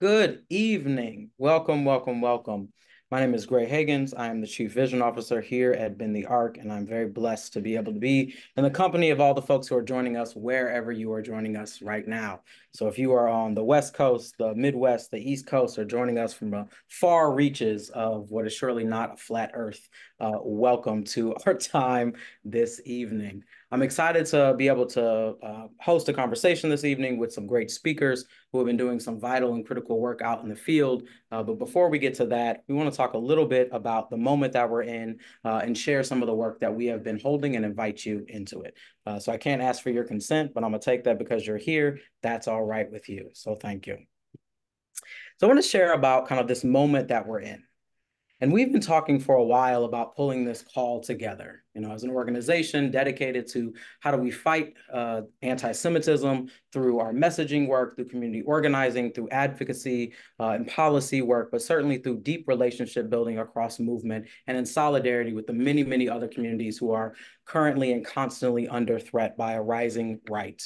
Good evening. Welcome, welcome, welcome. My name is Graie Hagans. I am the Chief Vision Officer here at Bend the Arc, and I'm very blessed to be able to be in the company of all the folks who are joining us wherever you are joining us right now. So if you are on the West Coast, the Midwest, the East Coast, or joining us from the far reaches of what is surely not a flat Earth, welcome to our time this evening. I'm excited to be able to host a conversation this evening with some great speakers who have been doing some vital and critical work out in the field. But before we get to that, we want to talk a little bit about the moment that we're in and share some of the work that we have been holding and invite you into it. So I can't ask for your consent, but I'm going to take that because you're here. That's all right with you. So thank you. So I want to share about kind of this moment that we're in. And we've been talking for a while about pulling this call together, as an organization dedicated to how do we fight anti-Semitism through our messaging work, through community organizing, through advocacy and policy work, but certainly through deep relationship building across movement and in solidarity with the many, many other communities who are currently and constantly under threat by a rising right.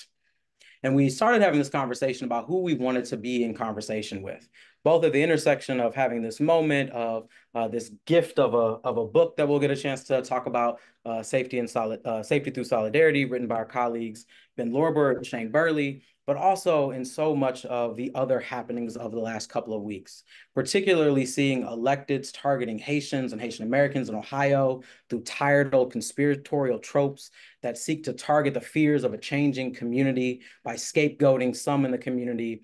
And we started having this conversation about who we wanted to be in conversation with, both at the intersection of having this moment of this gift of a book that we'll get a chance to talk about, Safety Through Solidarity, written by our colleagues Ben Lorber and Shane Burley, but also in so much of the other happenings of the last couple of weeks, particularly seeing electeds targeting Haitians and Haitian Americans in Ohio through tired old conspiratorial tropes that seek to target the fears of a changing community by scapegoating some in the community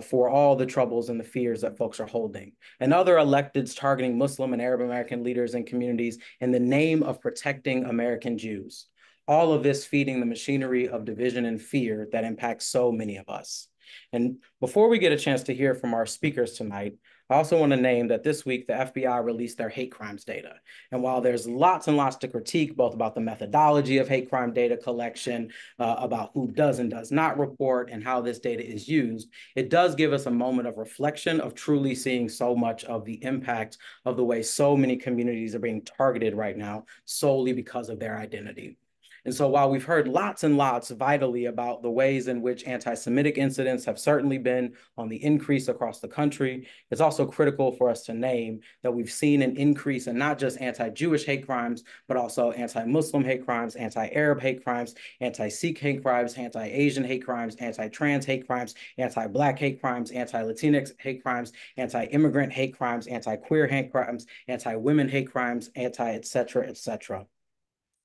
for all the troubles and the fears that folks are holding. And other electeds targeting Muslim and Arab American leaders and communities in the name of protecting American Jews. All of this feeding the machinery of division and fear that impacts so many of us. And before we get a chance to hear from our speakers tonight, I also want to name that this week, the FBI released their hate crimes data. And while there's lots and lots to critique, both about the methodology of hate crime data collection, about who does and does not report and how this data is used, it does give us a moment of reflection of truly seeing so much of the impact of the way so many communities are being targeted right now solely because of their identity. And so while we've heard lots and lots vitally about the ways in which anti-Semitic incidents have certainly been on the increase across the country, it's also critical for us to name that we've seen an increase in not just anti-Jewish hate crimes, but also anti-Muslim hate crimes, anti-Arab hate crimes, anti-Sikh hate crimes, anti-Asian hate crimes, anti-trans hate crimes, anti-Black hate crimes, anti-Latinx hate crimes, anti-immigrant hate crimes, anti-queer hate crimes, anti-women hate crimes, anti-et cetera, et cetera.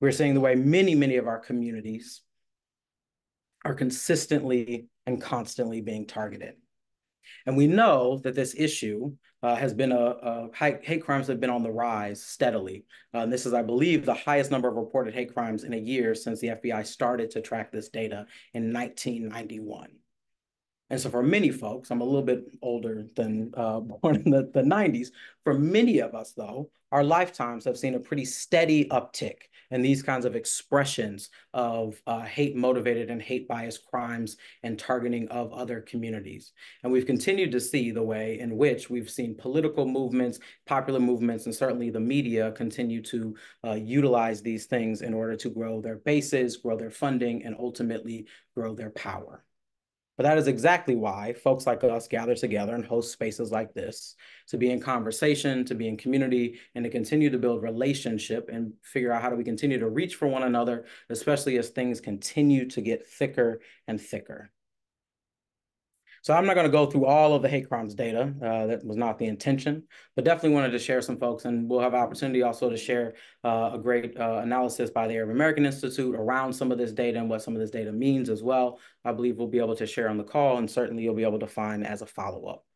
We're seeing the way many, many of our communities are consistently and constantly being targeted. And we know that this issue has been hate crimes have been on the rise steadily. And this is, I believe, the highest number of reported hate crimes in a year since the FBI started to track this data in 1991. And so for many folks, I'm a little bit older than born in the 90s. For many of us, though, our lifetimes have seen a pretty steady uptick in these kinds of expressions of hate-motivated and hate-biased crimes and targeting of other communities. And we've continued to see the way in which we've seen political movements, popular movements, and certainly the media continue to utilize these things in order to grow their bases, grow their funding, and ultimately grow their power. But that is exactly why folks like us gather together and host spaces like this, to be in conversation, to be in community, and to continue to build relationship and figure out how do we continue to reach for one another, especially as things continue to get thicker and thicker. So I'm not going to go through all of the hate crimes data. That was not the intention, but definitely wanted to share some folks. And we'll have opportunity also to share a great analysis by the Arab American Institute around some of this data and what some of this data means as well. I believe we'll be able to share on the call, and certainly you'll be able to find as a follow-up.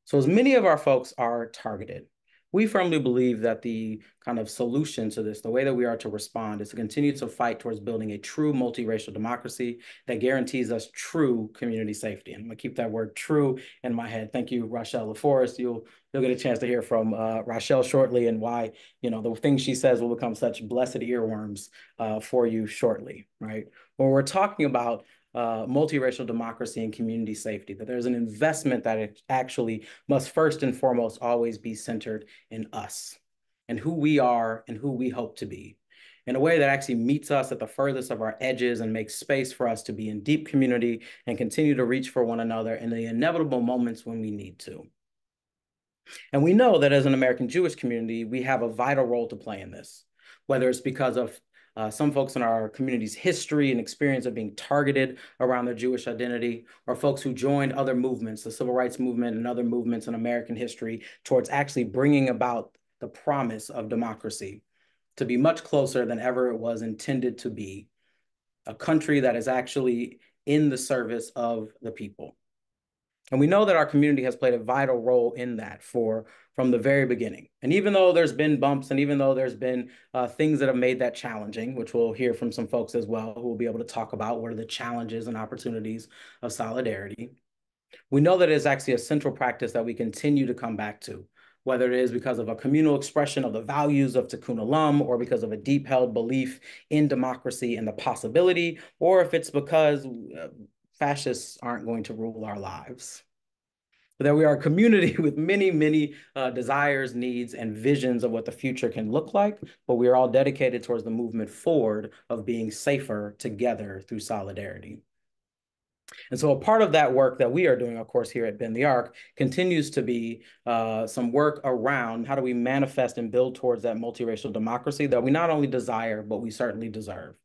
So as many of our folks are targeted, we firmly believe that the kind of solution to this, the way that we are to respond, is to continue to fight towards building a true multiracial democracy that guarantees us true community safety. And I'm gonna keep that word true in my head. Thank you, Rochelle LaForest. You'll get a chance to hear from Rochelle shortly and why, the things she says will become such blessed earworms for you shortly, right? When we're talking about multiracial democracy and community safety, that there's an investment that it actually must first and foremost always be centered in us and who we are and who we hope to be. in a way that actually meets us at the furthest of our edges and makes space for us to be in deep community and continue to reach for one another in the inevitable moments when we need to. And we know that as an American Jewish community, we have a vital role to play in this, whether it's because of some folks in our community's history and experience of being targeted around their Jewish identity, or folks who joined other movements, the civil rights movement and other movements in American history, towards actually bringing about the promise of democracy to be much closer than ever it was intended to be, a country that is actually in the service of the people. And we know that our community has played a vital role in that from the very beginning. And even though there's been bumps and even though there's been things that have made that challenging, which we'll hear from some folks as well, who will be able to talk about what are the challenges and opportunities of solidarity, we know that it is actually a central practice that we continue to come back to, whether it is because of a communal expression of the values of Tikkun Olam, or because of a deep held belief in democracy and the possibility, or if it's because fascists aren't going to rule our lives. That we are a community with many, many desires, needs, and visions of what the future can look like, but we are all dedicated towards the movement forward of being safer together through solidarity. And so a part of that work that we are doing, of course, here at Bend the Arc continues to be some work around how do we manifest and build towards that multiracial democracy that we not only desire, but we certainly deserve.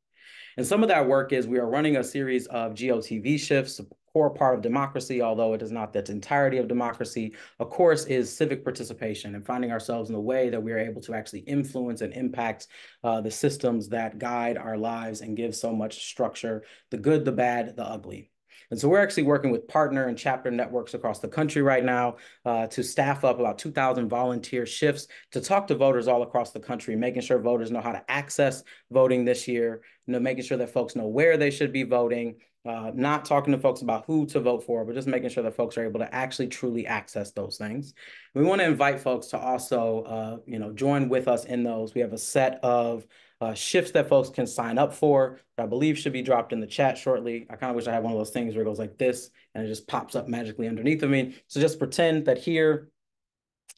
And some of that work is we are running a series of GOTV shifts. A core part of democracy, although it is not the entirety of democracy, of course, is civic participation and finding ourselves in the way that we are able to actually influence and impact the systems that guide our lives and give so much structure, the good, the bad, the ugly. And so we're actually working with partner and chapter networks across the country right now to staff up about 2,000 volunteer shifts to talk to voters all across the country, making sure voters know how to access voting this year, making sure that folks know where they should be voting, not talking to folks about who to vote for, but just making sure that folks are able to actually truly access those things. We want to invite folks to also, join with us in those. We have a set of shifts that folks can sign up for that I believe should be dropped in the chat shortly. I kind of wish I had one of those things where it goes like this and it just pops up magically underneath of me. So just pretend that here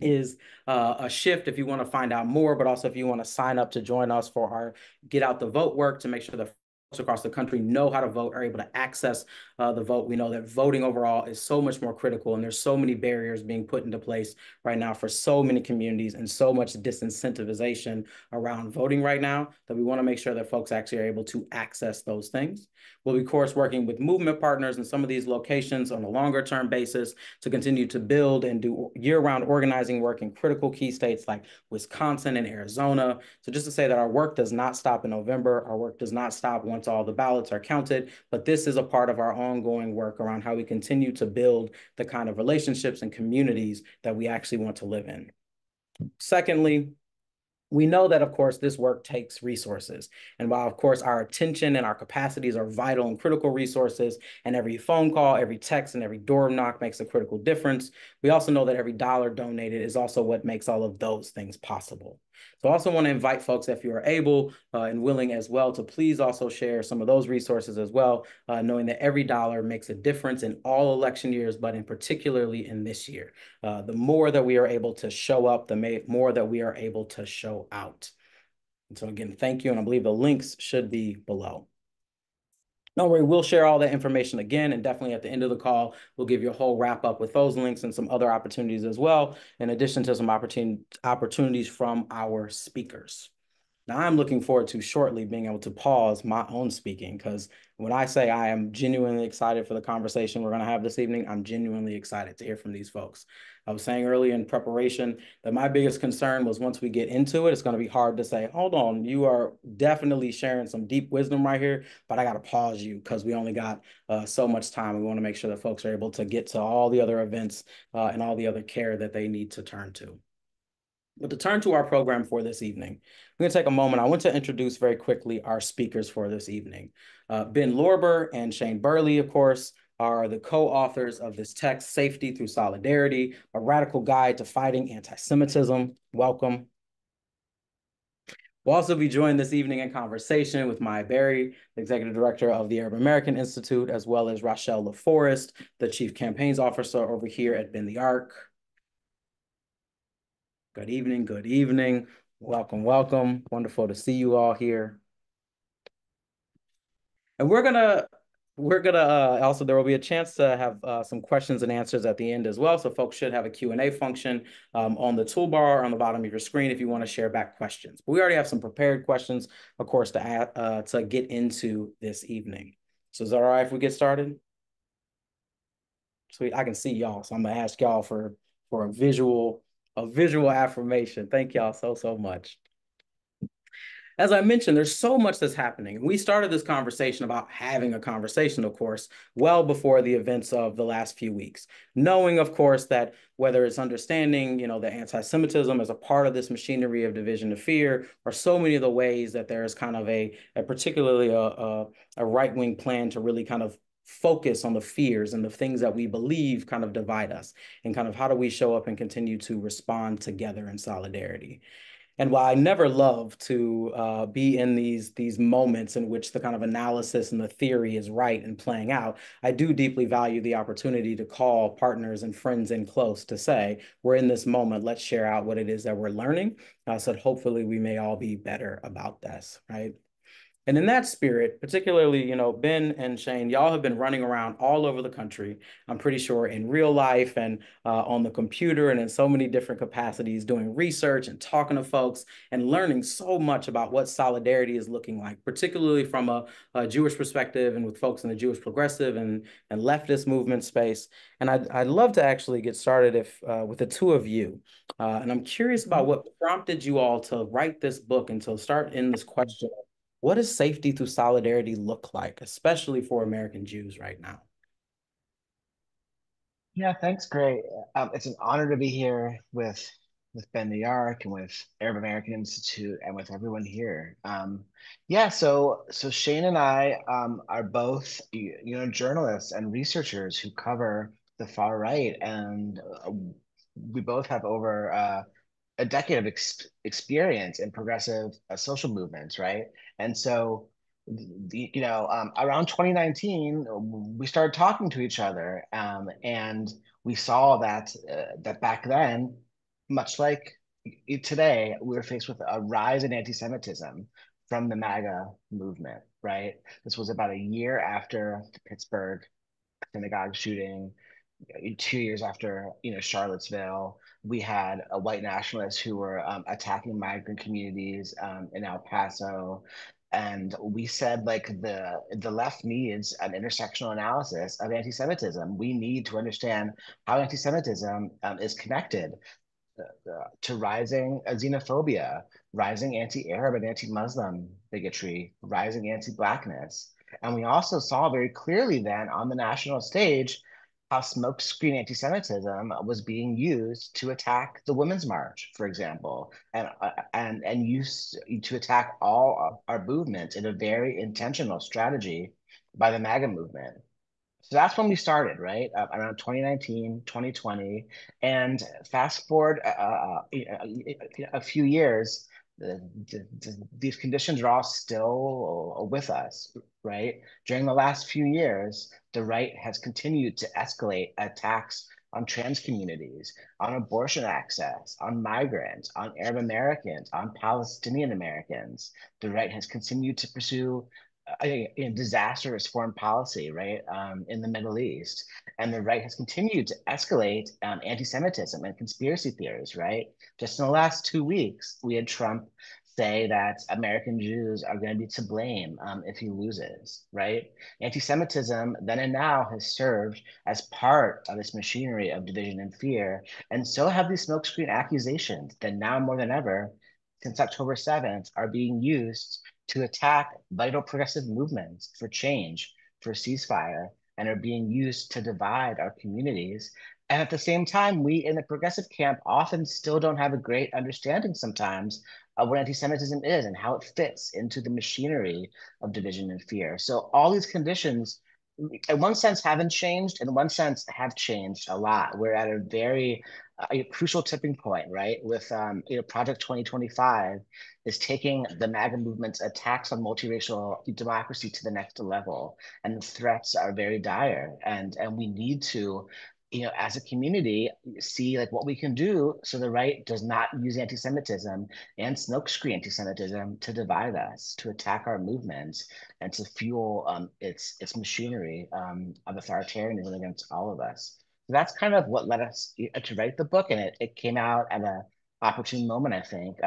is a shift if you want to find out more, but also if you want to sign up to join us for our Get Out the Vote work to make sure that across the country know how to vote, are able to access the vote. We know that voting overall is so much more critical, and there's so many barriers being put into place right now for so many communities and so much disincentivization around voting right now that we want to make sure that folks actually are able to access those things. We'll be, of course, working with movement partners in some of these locations on a longer term basis to continue to build and do year-round organizing work in critical key states like Wisconsin and Arizona. So just to say that our work does not stop in November, our work does not stop once all the ballots are counted, but this is a part of our ongoing work around how we continue to build the kind of relationships and communities that we actually want to live in. Secondly, we know that, of course, this work takes resources. And while, of course, our attention and our capacities are vital and critical resources, and every phone call, every text, and every door knock makes a critical difference, we also know that every dollar donated is also what makes all of those things possible. So I also want to invite folks, if you are able and willing as well, to please also share some of those resources as well, knowing that every dollar makes a difference in all election years, but in particularly in this year. The more that we are able to show up, the more that we are able to show out. And so again, thank you. And I believe the links should be below. Don't worry, we'll share all that information again, and definitely at the end of the call, we'll give you a whole wrap up with those links and some other opportunities as well, in addition to some opportunities from our speakers. Now, I'm looking forward to shortly being able to pause my own speaking, because when I say I am genuinely excited for the conversation we're going to have this evening, I'm genuinely excited to hear from these folks. I was saying earlier in preparation that my biggest concern was once we get into it, it's going to be hard to say, hold on, you are definitely sharing some deep wisdom right here, but I got to pause you because we only got so much time. We want to make sure that folks are able to get to all the other events and all the other care that they need to turn to. But to turn to our program for this evening, we're going to take a moment. I want to introduce very quickly our speakers for this evening. Ben Lorber and Shane Burley, of course, are the co-authors of this text, Safety Through Solidarity, a radical guide to fighting anti-Semitism. Welcome. We'll also be joined this evening in conversation with Maya Berry, the Executive Director of the Arab American Institute, as well as Rochelle LaForest, the Chief Campaigns Officer over here at Bend the Arc. Good evening, good evening. Welcome, welcome. Wonderful to see you all here. And we're gonna also there will be a chance to have some questions and answers at the end as well. So folks should have a Q&A function on the toolbar on the bottom of your screen if you want to share back questions. But we already have some prepared questions, of course, to get into this evening. So is that all right if we get started? Sweet. I can see y'all, so I'm gonna ask y'all for a visual affirmation. Thank y'all so much. As I mentioned, there's so much that's happening. We started this conversation about having a conversation, of course, well before the events of the last few weeks, knowing, of course, that whether it's understanding, that anti-Semitism is a part of this machinery of division of fear, or so many of the ways that there is kind of a particularly a right-wing plan to really kind of focus on the fears and the things that we believe kind of divide us, and kind of how do we show up and continue to respond together in solidarity. And while I never love to be in these moments in which the kind of analysis and the theory is right and playing out, I do deeply value the opportunity to call partners and friends in close to say, we're in this moment, let's share out what it is that we're learning, so that hopefully we may all be better about this, right? And in that spirit, particularly, Ben and Shane, y'all have been running around all over the country. I'm pretty sure in real life and on the computer and in so many different capacities, doing research and talking to folks and learning so much about what solidarity is looking like, particularly from a Jewish perspective and with folks in the Jewish progressive and leftist movement space. And I'd love to actually get started if with the two of you. And I'm curious about what prompted you all to write this book and to start in this question, what does safety through solidarity look like, especially for American Jews right now? Yeah, thanks, Graie. It's an honor to be here with Ben the Ark and with Arab American Institute and with everyone here. Yeah, so Shane and I are both journalists and researchers who cover the far right, and we both have over a decade of experience in progressive social movements, right? And so, around 2019, we started talking to each other, and we saw that back then, much like today, we were faced with a rise in anti-Semitism from the MAGA movement, right? This was about a year after the Pittsburgh synagogue shooting, 2 years after Charlottesville. We had a white nationalists who were attacking migrant communities in El Paso, and we said like the left needs an intersectional analysis of anti-Semitism. We need to understand how anti-Semitism is connected to rising xenophobia, rising anti-Arab and anti-Muslim bigotry, rising anti-Blackness. And we also saw very clearly then on the national stage how smokescreen anti-Semitism was being used to attack the Women's March, for example, and used to attack all our movements in a very intentional strategy by the MAGA movement. So that's when we started, right? Around 2019, 2020. And fast forward a few years, these conditions are all still with us, right? During the last few years, the right has continued to escalate attacks on trans communities, on abortion access, on migrants, on Arab Americans, on Palestinian Americans. The right has continued to pursue disastrous foreign policy, right, in the Middle East. And the right has continued to escalate anti-Semitism and conspiracy theories, right? Just in the last 2 weeks, we had Trump say that American Jews are going to be to blame if he loses, right? Anti-Semitism then and now has served as part of this machinery of division and fear. And so have these smokescreen accusations that now more than ever, since October 7th, are being used to attack vital progressive movements for change, for ceasefire, and are being used to divide our communities. And at the same time, we in the progressive camp often still don't have a great understanding sometimes of what anti-Semitism is and how it fits into the machinery of division and fear. So all these conditions, in one sense, haven't changed. In one sense, have changed a lot. We're at a very a crucial tipping point, right? With Project 2025 is taking the MAGA movement's attacks on multiracial democracy to the next level, and the threats are very dire. And we need to as a community, see like what we can do so the right does not use anti-Semitism and smokescreen anti-Semitism to divide us, to attack our movement, and to fuel its machinery of authoritarianism against all of us. So that's kind of what led us to write the book, and it came out at an opportune moment, I think.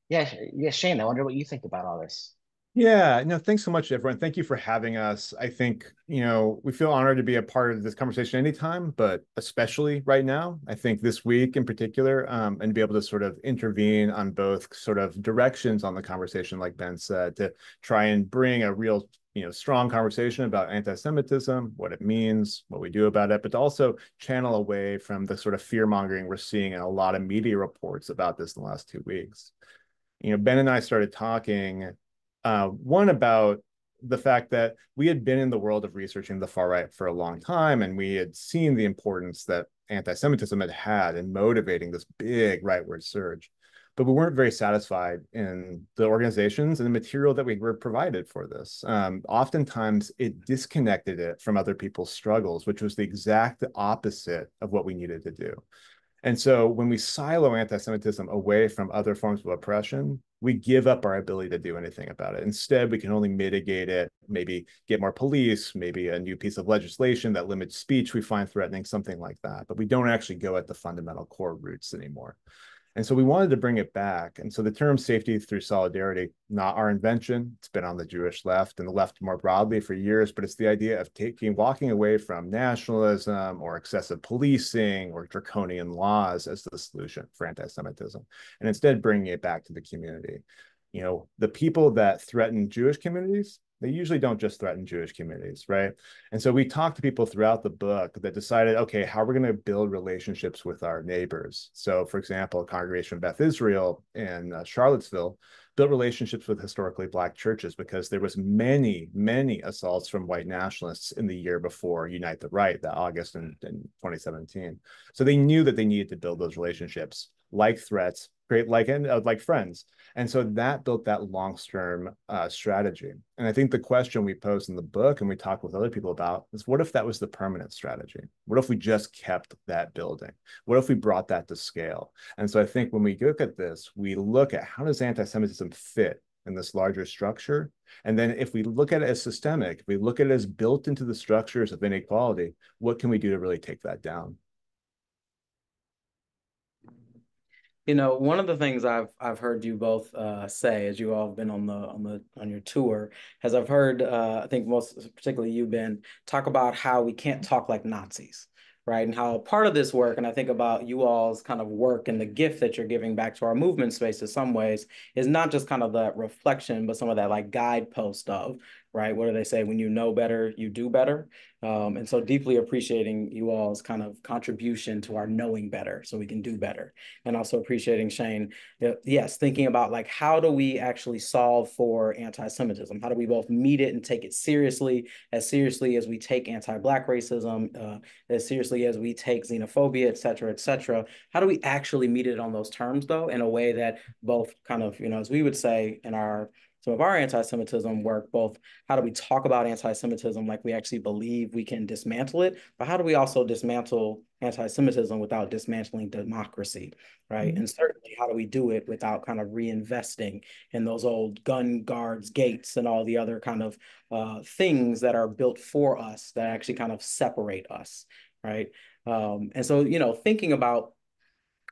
Yeah, Shane, I wonder what you think about all this. Yeah, no, thanks so much, everyone. Thank you for having us. I think, we feel honored to be a part of this conversation anytime, but especially right now. I think this week in particular, and be able to sort of intervene on both sort of directions on the conversation, like Ben said, to try and bring a real, strong conversation about anti-Semitism, what it means, what we do about it, but to also channel away from the sort of fear mongering we're seeing in a lot of media reports about this in the last 2 weeks. Ben and I started talking, one about the fact that we had been in the world of researching the far right for a long time, and we had seen the importance that anti-Semitism had had in motivating this big rightward surge. But we weren't very satisfied in the organizations and the material that we were provided for this. Oftentimes, it disconnected it from other people's struggles, which was the exact opposite of what we needed to do. And so when we silo anti-Semitism away from other forms of oppression, we give up our ability to do anything about it. Instead, we can only mitigate it, maybe get more police, maybe a new piece of legislation that limits speech we find threatening, something like that. But we don't actually go at the fundamental core roots anymore. And so we wanted to bring it back. And so the term safety through solidarity, not our invention. It's been on the Jewish left and the left more broadly for years, but it's the idea of walking away from nationalism or excessive policing or draconian laws as the solution for anti-Semitism, and instead bringing it back to the community. The people that threaten Jewish communities, they usually don't just threaten Jewish communities, right? And so we talked to people throughout the book that decided, okay, how are we going to build relationships with our neighbors? So, for example, Congregation of Beth Israel in Charlottesville built relationships with historically Black churches because there was many, many assaults from white nationalists in the year before Unite the Right, that August in 2017. So they knew that they needed to build those relationships, like threats, create like friends. And so that built that long-term strategy. And I think the question we posed in the book and we talked with other people about is, what if that was the permanent strategy? What if we just kept that building? What if we brought that to scale? And so I think when we look at this, we look at how does anti-Semitism fit in this larger structure? And then if we look at it as systemic, if we look at it as built into the structures of inequality, what can we do to really take that down? One of the things I've heard you both say as you all have been on your tour, has I've heard I think most particularly you, Ben, talk about how we can't talk like Nazis, right? And how part of this work, and I think about you all's kind of work and the gift that you're giving back to our movement space in some ways, is not just kind of that reflection, but some of that like guidepost of, right? What do they say? When you know better, you do better. And so deeply appreciating you all's kind of contribution to our knowing better so we can do better. And also appreciating Shane, yes, thinking about like, how do we actually solve for anti-Semitism? How do we both meet it and take it seriously as we take anti-Black racism, as seriously as we take xenophobia, et cetera, et cetera? How do we actually meet it on those terms, though, in a way that both kind of, as we would say in some of our anti-Semitism work, both how do we talk about anti-Semitism like we actually believe we can dismantle it, but how do we also dismantle anti-Semitism without dismantling democracy, right? And certainly, how do we do it without kind of reinvesting in those old gun guards, gates, and all the other kind of things that are built for us that actually kind of separate us, right? And so, thinking about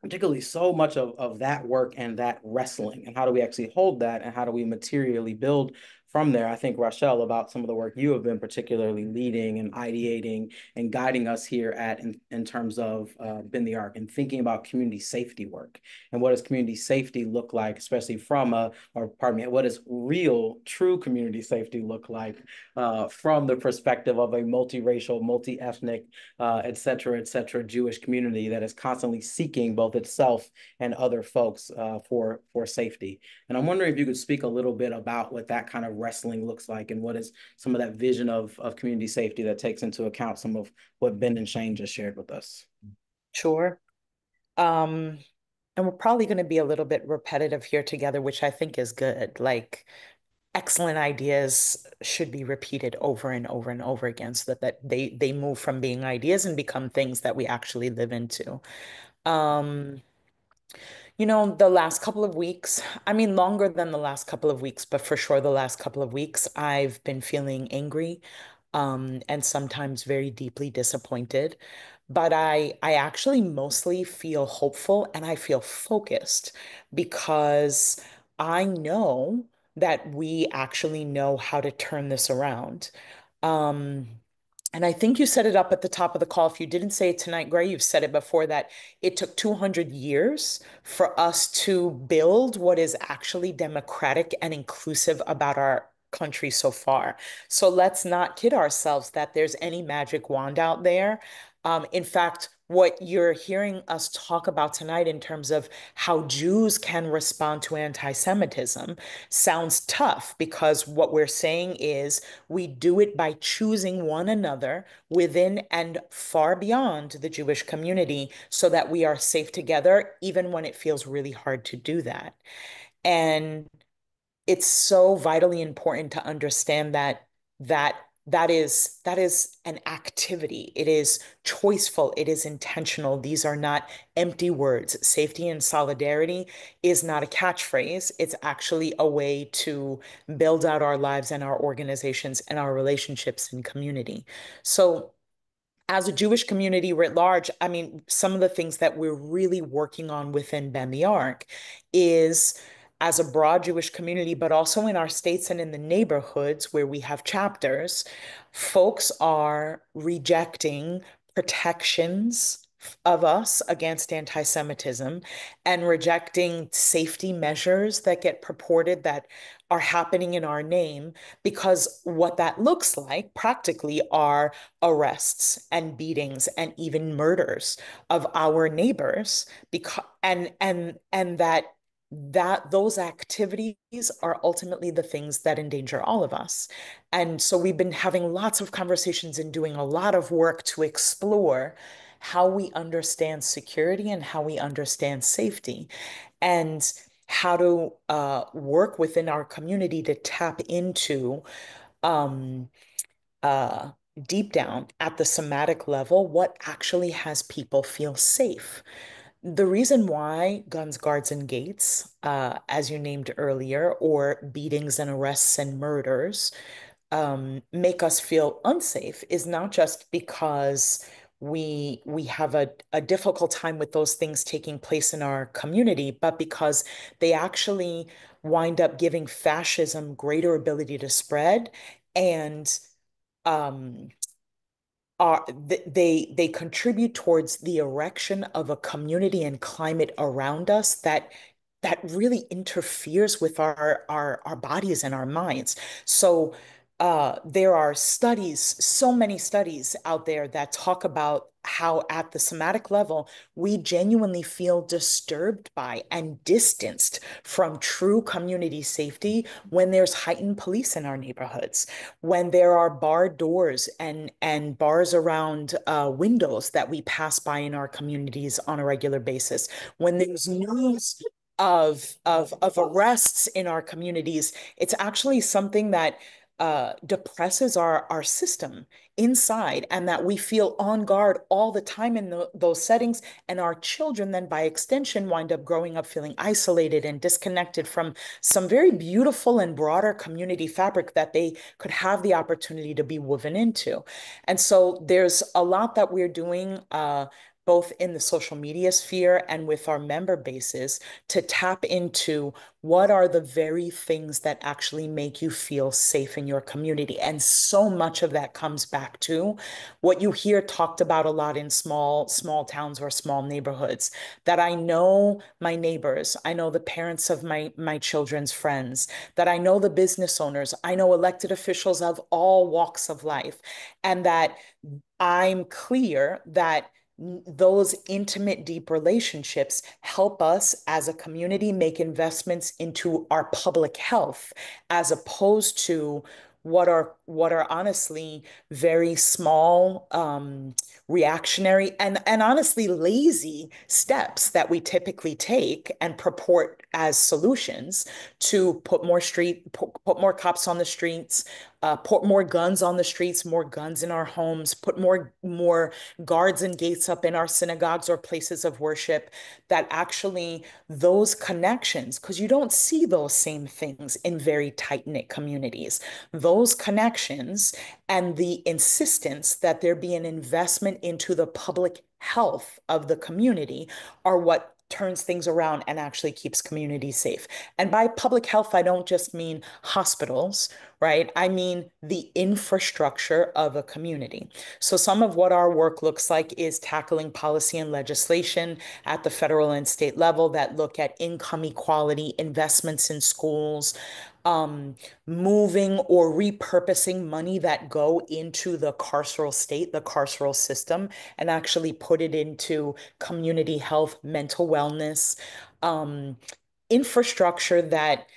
particularly so much of that work and that wrestling, and how do we actually hold that, and how do we materially build from there. I think, Rochelle, about some of the work you have been particularly leading and ideating and guiding us here in terms of Bend the Arc, and thinking about community safety work, and what does community safety look like, especially from what does real, true community safety look like from the perspective of a multiracial, multi-ethnic, et cetera, Jewish community that is constantly seeking both itself and other folks for safety. And I'm wondering if you could speak a little bit about what that kind of wrestling looks like, and what is some of that vision of community safety that takes into account some of what Ben and Shane just shared with us. Sure. And we're probably going to be a little bit repetitive here together, which I think is good. Like, excellent ideas should be repeated over and over and over again so that they move from being ideas and become things that we actually live into. Um, the last couple of weeks, I mean, longer than the last couple of weeks, but for sure the last couple of weeks, I've been feeling angry, and sometimes very deeply disappointed. But I actually mostly feel hopeful and I feel focused because I know that we actually know how to turn this around. Um, and I think you set it up at the top of the call. If you didn't say it tonight, Graie, you've said it before that it took 200 years for us to build what is actually democratic and inclusive about our country so far. So let's not kid ourselves that there's any magic wand out there. In fact, what you're hearing us talk about tonight in terms of how Jews can respond to anti-Semitism sounds tough because what we're saying is we do it by choosing one another within and far beyond the Jewish community so that we are safe together, even when it feels really hard to do that. And it's so vitally important to understand that that is an activity. It is choiceful. It is intentional. These are not empty words. Safety and solidarity is not a catchphrase. It's actually a way to build out our lives and our organizations and our relationships and community. So as a Jewish community writ large, I mean, some of the things that we're really working on within Bend the Arc is as a broad Jewish community, but also in our states and in the neighborhoods where we have chapters, folks are rejecting protections of us against anti-Semitism and rejecting safety measures that get purported that are happening in our name, because what that looks like practically are arrests and beatings and even murders of our neighbors, because and that those activities are ultimately the things that endanger all of us. And so we've been having lots of conversations and doing a lot of work to explore how we understand security and how we understand safety and how to work within our community to tap into um, uh, deep down at the somatic level, what actually has people feel safe. The reason why guns, guards, and gates, as you named earlier, or beatings and arrests and murders, make us feel unsafe is not just because we have a difficult time with those things taking place in our community, but because they actually wind up giving fascism greater ability to spread and um, they contribute towards the erection of a community and climate around us that really interferes with our bodies and our minds. So there are studies, so many studies out there that talk about how at the somatic level, we genuinely feel disturbed by and distanced from true community safety when there's heightened police in our neighborhoods, when there are barred doors and bars around windows that we pass by in our communities on a regular basis, when there's news of arrests in our communities. It's actually something that depresses our system inside, and that we feel on guard all the time in those settings. And our children then, by extension, wind up growing up feeling isolated and disconnected from some very beautiful and broader community fabric that they could have the opportunity to be woven into. And so there's a lot that we're doing, both in the social media sphere and with our member bases, to tap into what are the very things that actually make you feel safe in your community. And so much of that comes back to what you hear talked about a lot in small towns or small neighborhoods, that I know my neighbors, I know the parents of my children's friends, that I know the business owners, I know elected officials of all walks of life, and that I'm clear that those intimate, deep relationships help us as a community make investments into our public health, as opposed to what are honestly very small, reactionary and honestly lazy steps that we typically take and purport as solutions to put more cops on the streets, put more guns on the streets, more guns in our homes, put more guards and gates up in our synagogues or places of worship. That actually those connections, because you don't see those same things in very tight-knit communities, those connections and the insistence that there be an investment into the public health of the community are what turns things around and actually keeps communities safe. And by public health, I don't just mean hospitals, right? I mean the infrastructure of a community. So some of what our work looks like is tackling policy and legislation at the federal and state level that look at income equality, investments in schools, moving or repurposing money that go into the carceral state, the carceral system, and actually put it into community health, mental wellness, um, infrastructure that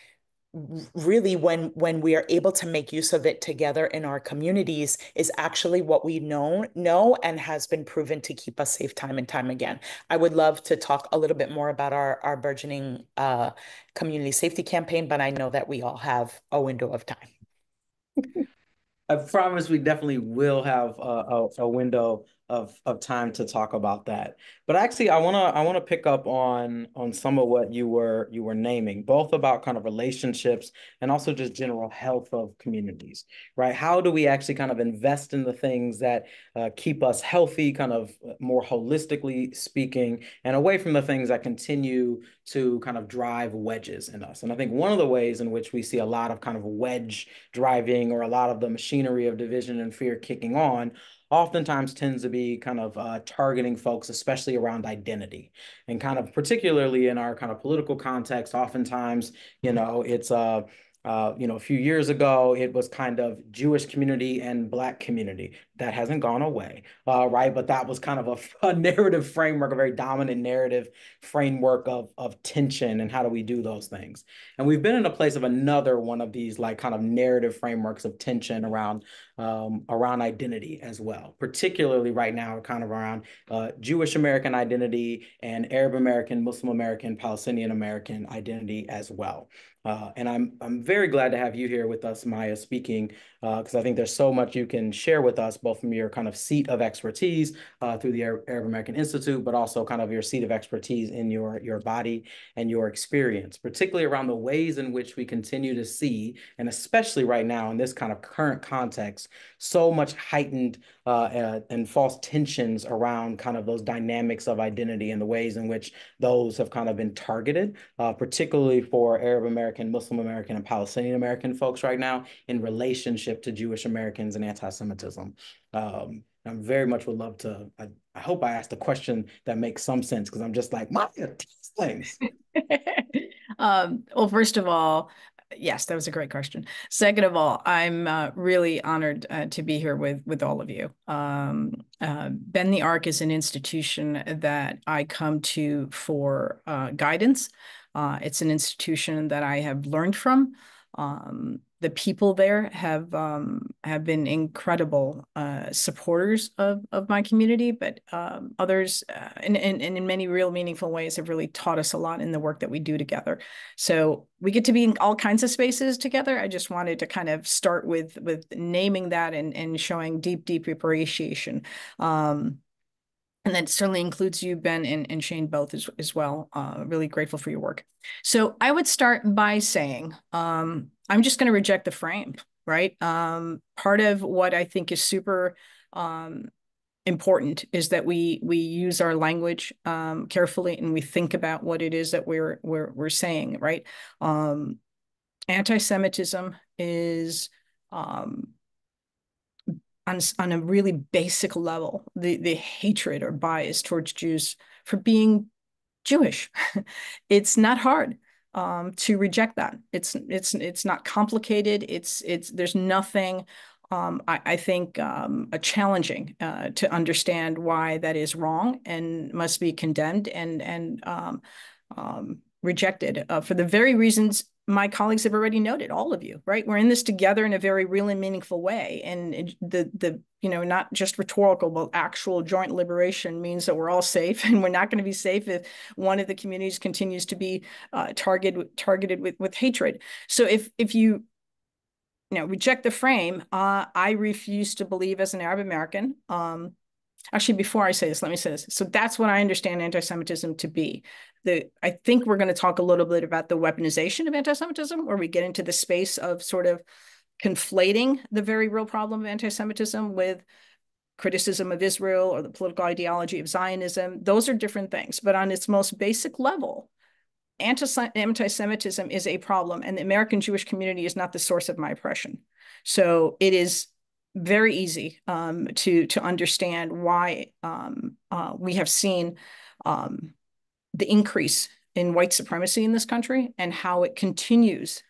really when we are able to make use of it together in our communities is actually what we know and has been proven to keep us safe time and time again. I would love to talk a little bit more about our burgeoning community safety campaign, but I know that we all have a window of time. I promise we definitely will have a window of time to talk about that. But actually, I wanna pick up on some of what you were naming, both about kind of relationships and also just general health of communities, right? How do we actually kind of invest in the things that keep us healthy, kind of more holistically speaking, and away from the things that continue to kind of drive wedges in us? And I think one of the ways in which we see a lot of kind of wedge driving or a lot of the machinery of division and fear kicking on oftentimes tends to be kind of targeting folks, especially around identity. And kind of particularly in our kind of political context, oftentimes, it's a few years ago, it was kind of Jewish community and Black community. That hasn't gone away, right? But that was kind of a narrative framework, a very dominant narrative framework of tension and how do we do those things. And we've been in a place of another one of these like kind of narrative frameworks of tension around identity as well, particularly right now, kind of around Jewish American identity and Arab American, Muslim American, Palestinian American identity as well. And I'm very glad to have you here with us, Maya, speaking, because I think there's so much you can share with us, both from your kind of seat of expertise through the Arab American Institute, but also kind of your seat of expertise in your body and your experience, particularly around the ways in which we continue to see, and especially right now in this kind of current context, so much heightened and false tensions around kind of those dynamics of identity and the ways in which those have kind of been targeted, particularly for Arab American, Muslim American, and Palestinian American folks right now in relationship to Jewish Americans and anti-Semitism. I very much would love to, I hope I asked a question that makes some sense because I'm just like, my things. Well, first of all, yes, that was a great question. Second of all, I'm really honored to be here with all of you. Bend the Arc is an institution that I come to for guidance. It's an institution that I have learned from. The people there have been incredible supporters of my community, but others, and in many real meaningful ways, have really taught us a lot in the work that we do together. So we get to be in all kinds of spaces together. I just wanted to kind of start with naming that and showing deep appreciation. And that certainly includes you, Ben, and Shane both as well. Really grateful for your work. So I would start by saying, I'm just going to reject the frame, right? Part of what I think is super important is that we use our language carefully and we think about what it is that we're saying, right? Anti-Semitism is on a really basic level, the hatred or bias towards Jews for being Jewish. It's not hard to reject that. It's not complicated. There's nothing I think challenging to understand why that is wrong and must be condemned and rejected for the very reasons my colleagues have already noted, all of you, right? We're in this together in a very real and meaningful way. And the not just rhetorical, but actual joint liberation means that we're all safe, and we're not going to be safe if one of the communities continues to be targeted with hatred. So if you reject the frame, I refuse to believe as an Arab American. Actually, before I say this, let me say this. So that's what I understand anti-Semitism to be. I think we're going to talk a little bit about the weaponization of anti-Semitism, where we get into the space of sort of conflating the very real problem of anti-Semitism with criticism of Israel or the political ideology of Zionism. Those are different things. But on its most basic level, anti-Semitism is a problem, and the American Jewish community is not the source of my oppression. So it is very easy to understand why we have seen the increase in white supremacy in this country, and how it continues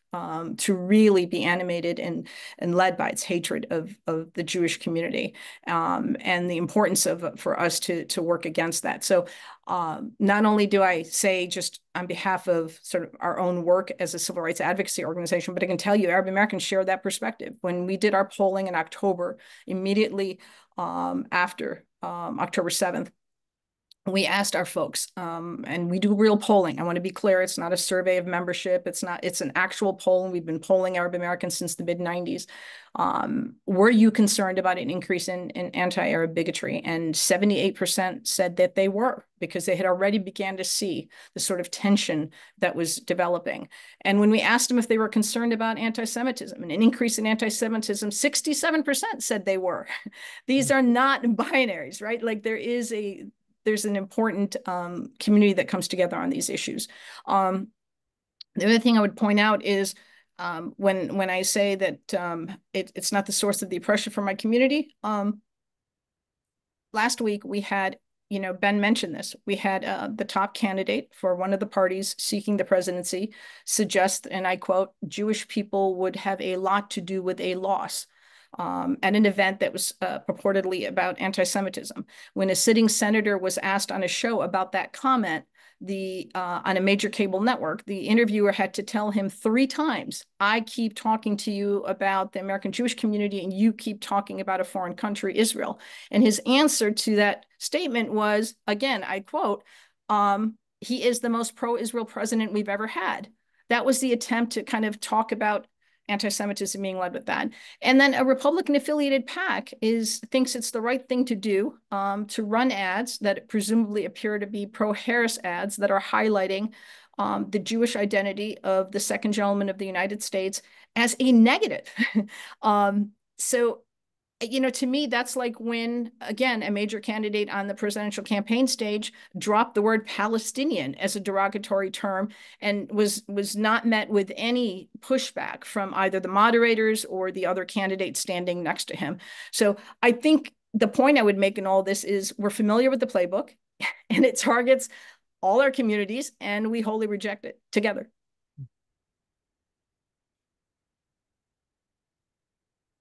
to really be animated and led by its hatred of the Jewish community, and the importance for us to work against that. So not only do I say, just on behalf of sort of our own work as a civil rights advocacy organization, but I can tell you Arab Americans share that perspective. When we did our polling in October, immediately after October 7th, we asked our folks, and we do real polling. I want to be clear, it's not a survey of membership. It's an actual poll, and we've been polling Arab Americans since the mid-90s. Were you concerned about an increase in anti-Arab bigotry? And 78% said that they were, because they had already began to see the sort of tension that was developing. And when we asked them if they were concerned about anti-Semitism and an increase in anti-Semitism, 67% said they were. These are not binaries, right? Like there's an important community that comes together on these issues. The other thing I would point out is when I say that it's not the source of the oppression for my community, last week we had, Ben mentioned this, we had the top candidate for one of the parties seeking the presidency suggest, and I quote, "Jewish people would have a lot to do with a loss," at an event that was purportedly about anti-Semitism. When a sitting senator was asked on a show about that comment, on a major cable network, the interviewer had to tell him 3 times, "I keep talking to you about the American Jewish community, and you keep talking about a foreign country, Israel." And his answer to that statement was, again, I quote, "He is the most pro-Israel president we've ever had." That was the attempt to kind of talk about anti-Semitism being led with that. And then a Republican-affiliated PAC thinks it's the right thing to do to run ads that presumably appear to be pro-Harris ads that are highlighting the Jewish identity of the second gentleman of the United States as a negative. So, to me, that's like when, again, a major candidate on the presidential campaign stage dropped the word Palestinian as a derogatory term and was not met with any pushback from either the moderators or the other candidates standing next to him. So I think the point I would make in all this is we're familiar with the playbook, and it targets all our communities, and we wholly reject it together.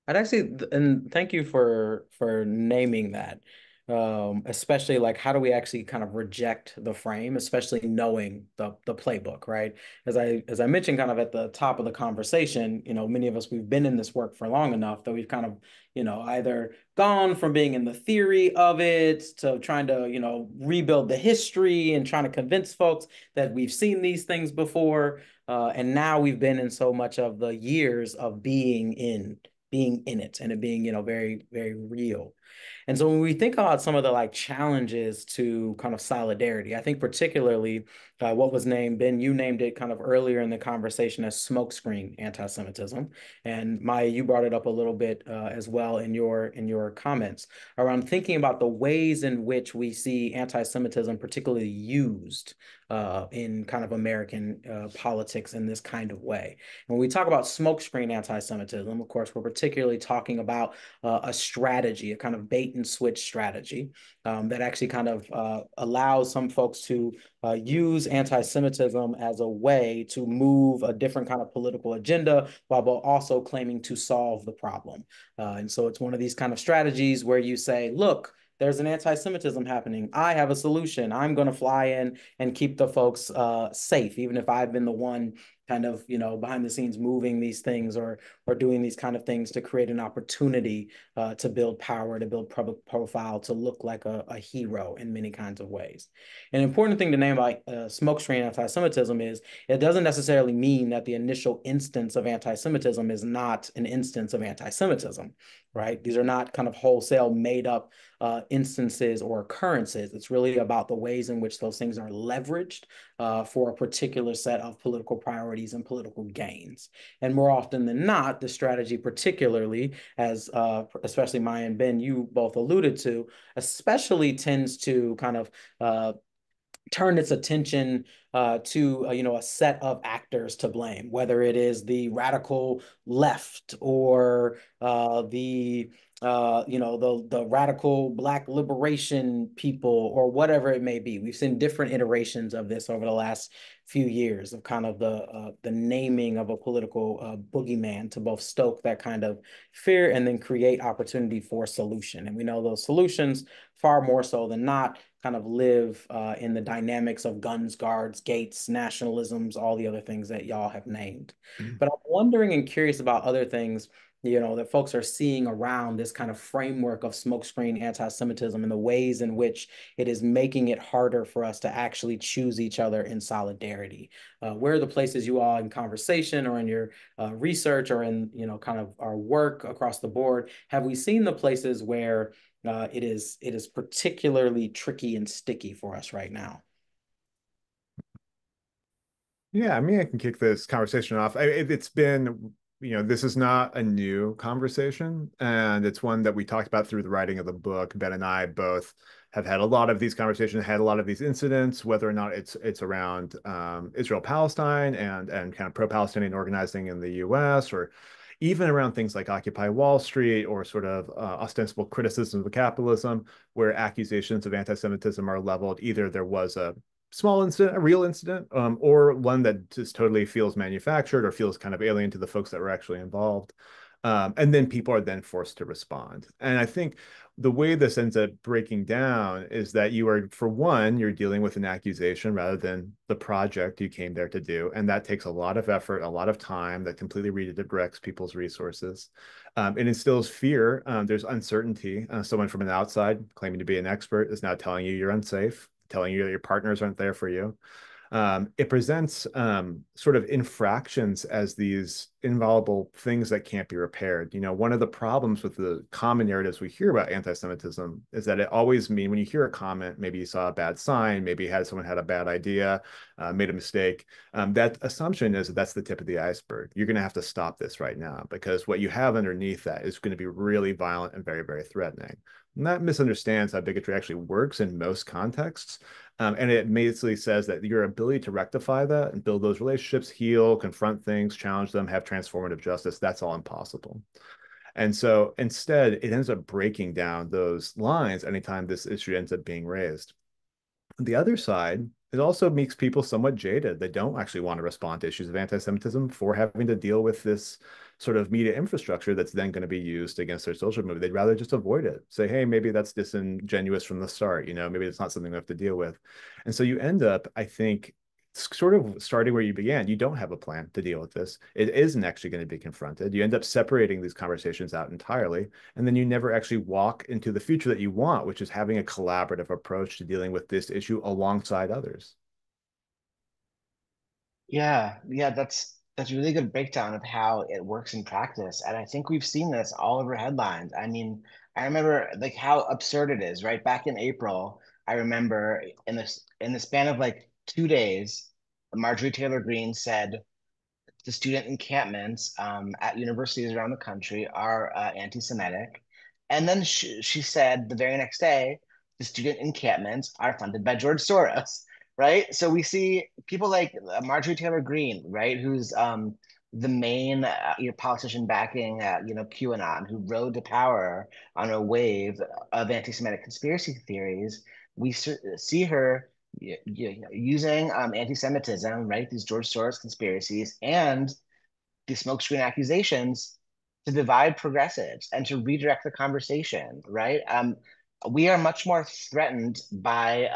I'd actually, and thank you for naming that. Especially like, how do we actually kind of reject the frame, especially knowing the playbook, right? As I mentioned kind of at the top of the conversation, many of us, we've been in this work for long enough that we've kind of, either gone from being in the theory of it to trying to, rebuild the history and trying to convince folks that we've seen these things before. And now we've been in so much of the years of being in it and it being, very, very real. And so when we think about some of the challenges to kind of solidarity, I think particularly what was named, Ben, you named it kind of earlier in the conversation as smokescreen anti-Semitism. And Maya, you brought it up a little bit as well in your comments around thinking about the ways in which we see anti-Semitism particularly used in kind of American politics in this kind of way. When we talk about smokescreen anti-Semitism, of course, we're particularly talking about a strategy, a kind of bait and switch strategy that actually kind of allows some folks to use anti-Semitism as a way to move a different kind of political agenda while also claiming to solve the problem. And so it's one of these kind of strategies where you say, look, there's an anti-Semitism happening. I have a solution. I'm going to fly in and keep the folks safe, even if I've been the one kind of, behind the scenes moving these things or doing these kind of things to create an opportunity to build power, to build public profile, to look like a hero in many kinds of ways. An important thing to name about smokescreen anti-Semitism is it doesn't necessarily mean that the initial instance of anti-Semitism is not an instance of anti-Semitism, right? These are not kind of wholesale made up instances or occurrences. It's really about the ways in which those things are leveraged for a particular set of political priorities and political gains. And more often than not, the strategy, particularly as especially Maya and Ben, you both alluded to, especially tends to kind of turn its attention to a set of actors to blame, whether it is the radical left or the radical Black liberation people or whatever it may be. We've seen different iterations of this over the last few years of kind of the naming of a political boogeyman to both stoke that kind of fear and then create opportunity for solution. And we know those solutions far more so than not kind of live in the dynamics of guns, guards, gates, nationalisms, all the other things that y'all have named. But I'm wondering and curious about other things, that folks are seeing around this kind of framework of smokescreen anti-Semitism and the ways in which it is making it harder for us to actually choose each other in solidarity. Where are the places you all in conversation or in your research or in, kind of our work across the board, have we seen the places where it is particularly tricky and sticky for us right now? Yeah, I mean, I can kick this conversation off. It's been, this is not a new conversation, and it's one that we talked about through the writing of the book. Ben and I both have had a lot of these conversations, had a lot of these incidents, whether or not it's around Israel-Palestine and kind of pro-Palestinian organizing in the U.S., or even around things like Occupy Wall Street or sort of ostensible criticisms of capitalism, where accusations of anti-Semitism are leveled. Either there was a small incident, a real incident, or one that just totally feels manufactured or feels kind of alien to the folks that were actually involved. And then people are then forced to respond. And I think the way this ends up breaking down is that you are, for one, you're dealing with an accusation rather than the project you came there to do. And that takes a lot of effort, a lot of time, that completely redirects people's resources. It instills fear. There's uncertainty. Someone from an outside claiming to be an expert is now telling you you're unsafe, telling you that your partners aren't there for you. It presents sort of infractions as these inviolable things that can't be repaired. One of the problems with the common narratives we hear about anti-Semitism is that it always means, when you hear a comment, maybe you saw a bad sign, maybe someone had a bad idea, made a mistake. That assumption is that that's the tip of the iceberg. You're going to have to stop this right now, because what you have underneath that is going to be really violent and very, very threatening. And that misunderstands how bigotry actually works in most contexts. And it basically says that your ability to rectify that and build those relationships, heal, confront things, challenge them, have transformative justice, that's all impossible. And so instead, it ends up breaking down those lines anytime this issue ends up being raised. The other side, it also makes people somewhat jaded. They don't actually want to respond to issues of anti-Semitism for having to deal with this sort of media infrastructure that's then going to be used against their social movement. They'd rather just avoid it. Say, hey, maybe that's disingenuous from the start. Maybe it's not something we have to deal with. And so you end up, I think, sort of starting where you began. You don't have a plan to deal with this. It isn't actually going to be confronted. You end up separating these conversations out entirely, and then you never actually walk into the future that you want, which is having a collaborative approach to dealing with this issue alongside others. Yeah, that's a really good breakdown of how it works in practice. And I think we've seen this all over headlines. I mean, I remember like how absurd it is, right? Back in April, I remember in the span of like 2 days, Marjorie Taylor Greene said the student encampments at universities around the country are anti-Semitic. And then she said the very next day, the student encampments are funded by George Soros, right? So we see people like Marjorie Taylor Greene, right, who's the main politician backing QAnon, who rode to power on a wave of anti-Semitic conspiracy theories. We see her using anti-Semitism, right? These George Soros conspiracies and the smokescreen accusations to divide progressives and to redirect the conversation, right? We are much more threatened by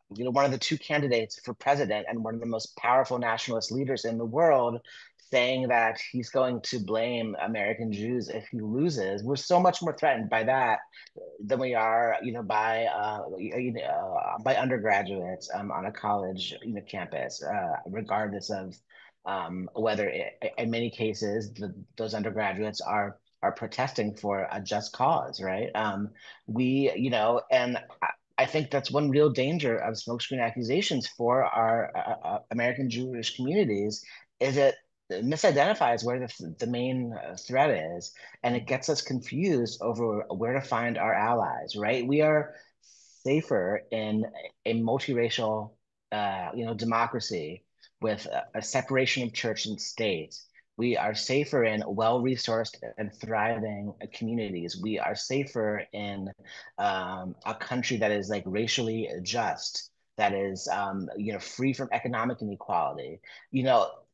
one of the two candidates for president and one of the most powerful nationalist leaders in the world, saying that he's going to blame American Jews if he loses. We're so much more threatened by that than we are, by undergraduates on a college campus, regardless of whether in many cases those undergraduates are protesting for a just cause, right? And I think that's one real danger of smokescreen accusations for our American Jewish communities is it misidentifies where the main threat is, and it gets us confused over where to find our allies, right? We are safer in a multiracial, democracy with a separation of church and state. We are safer in well-resourced and thriving communities. We are safer in a country that is like racially just, that is free from economic inequality.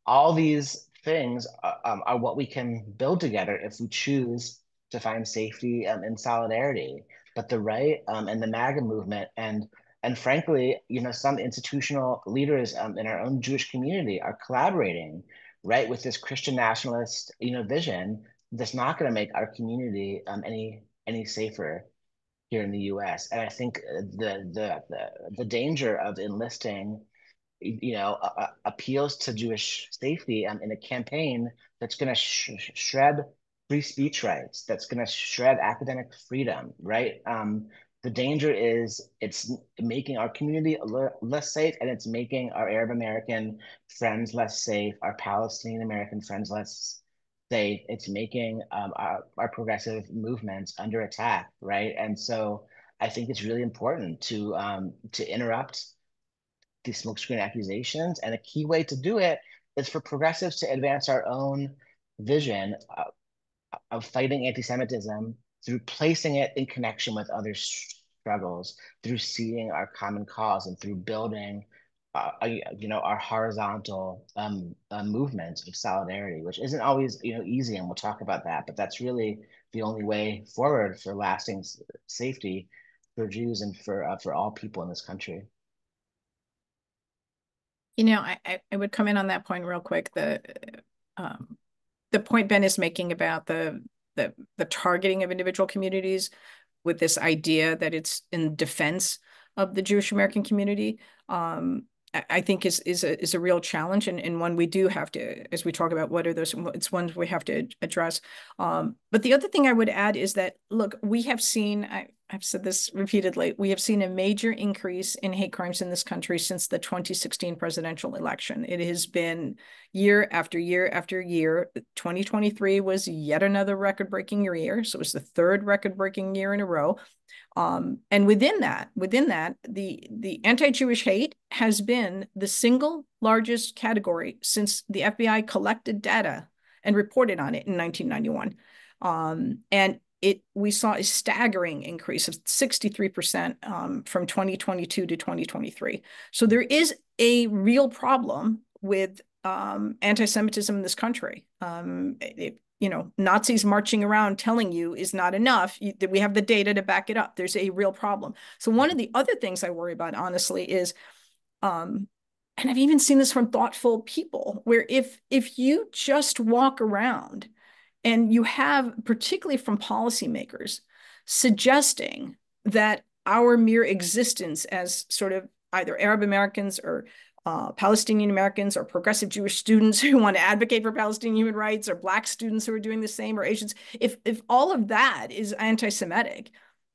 All these things are what we can build together if we choose to find safety and solidarity. But the right and the MAGA movement and frankly, some institutional leaders in our own Jewish community are collaborating, right, with this Christian nationalist, vision that's not going to make our community any safer here in the U.S. And I think the danger of enlisting appeals to Jewish safety in a campaign that's going to shred free speech rights, that's going to shred academic freedom, right? The danger is it's making our community less safe, and it's making our Arab American friends less safe, our Palestinian American friends less safe. It's making our progressive movements under attack, right? And so I think it's really important to interrupt these smokescreen accusations. And a key way to do it is for progressives to advance our own vision of fighting anti-Semitism through placing it in connection with other struggles, through seeing our common cause, and through building, our horizontal movements of solidarity, which isn't always, easy, and we'll talk about that. But that's really the only way forward for lasting safety for Jews and for all people in this country. I would come in on that point real quick. The point Ben is making about the targeting of individual communities with this idea that it's in defense of the Jewish American community, I think is a real challenge, and one we do have to, as we talk about what are those, it's ones we have to address. But the other thing I would add is that, look, we have seen, I've said this repeatedly, we have seen a major increase in hate crimes in this country since the 2016 presidential election. It has been year after year after year. 2023 was yet another record-breaking year. So it was the third record-breaking year in a row. And within that, the anti-Jewish hate has been the single largest category since the FBI collected data and reported on it in 1991. And we saw a staggering increase of 63% from 2022 to 2023. So there is a real problem with anti-Semitism in this country. Nazis marching around telling you is not enough. We have the data to back it up. There's a real problem. So one of the other things I worry about, honestly, is, and I've even seen this from thoughtful people, where if you just walk around and you have, particularly from policymakers, suggesting that our mere existence as sort of either Arab Americans or Palestinian Americans or progressive Jewish students who want to advocate for Palestinian human rights, or Black students who are doing the same, or Asians, if all of that is anti-Semitic,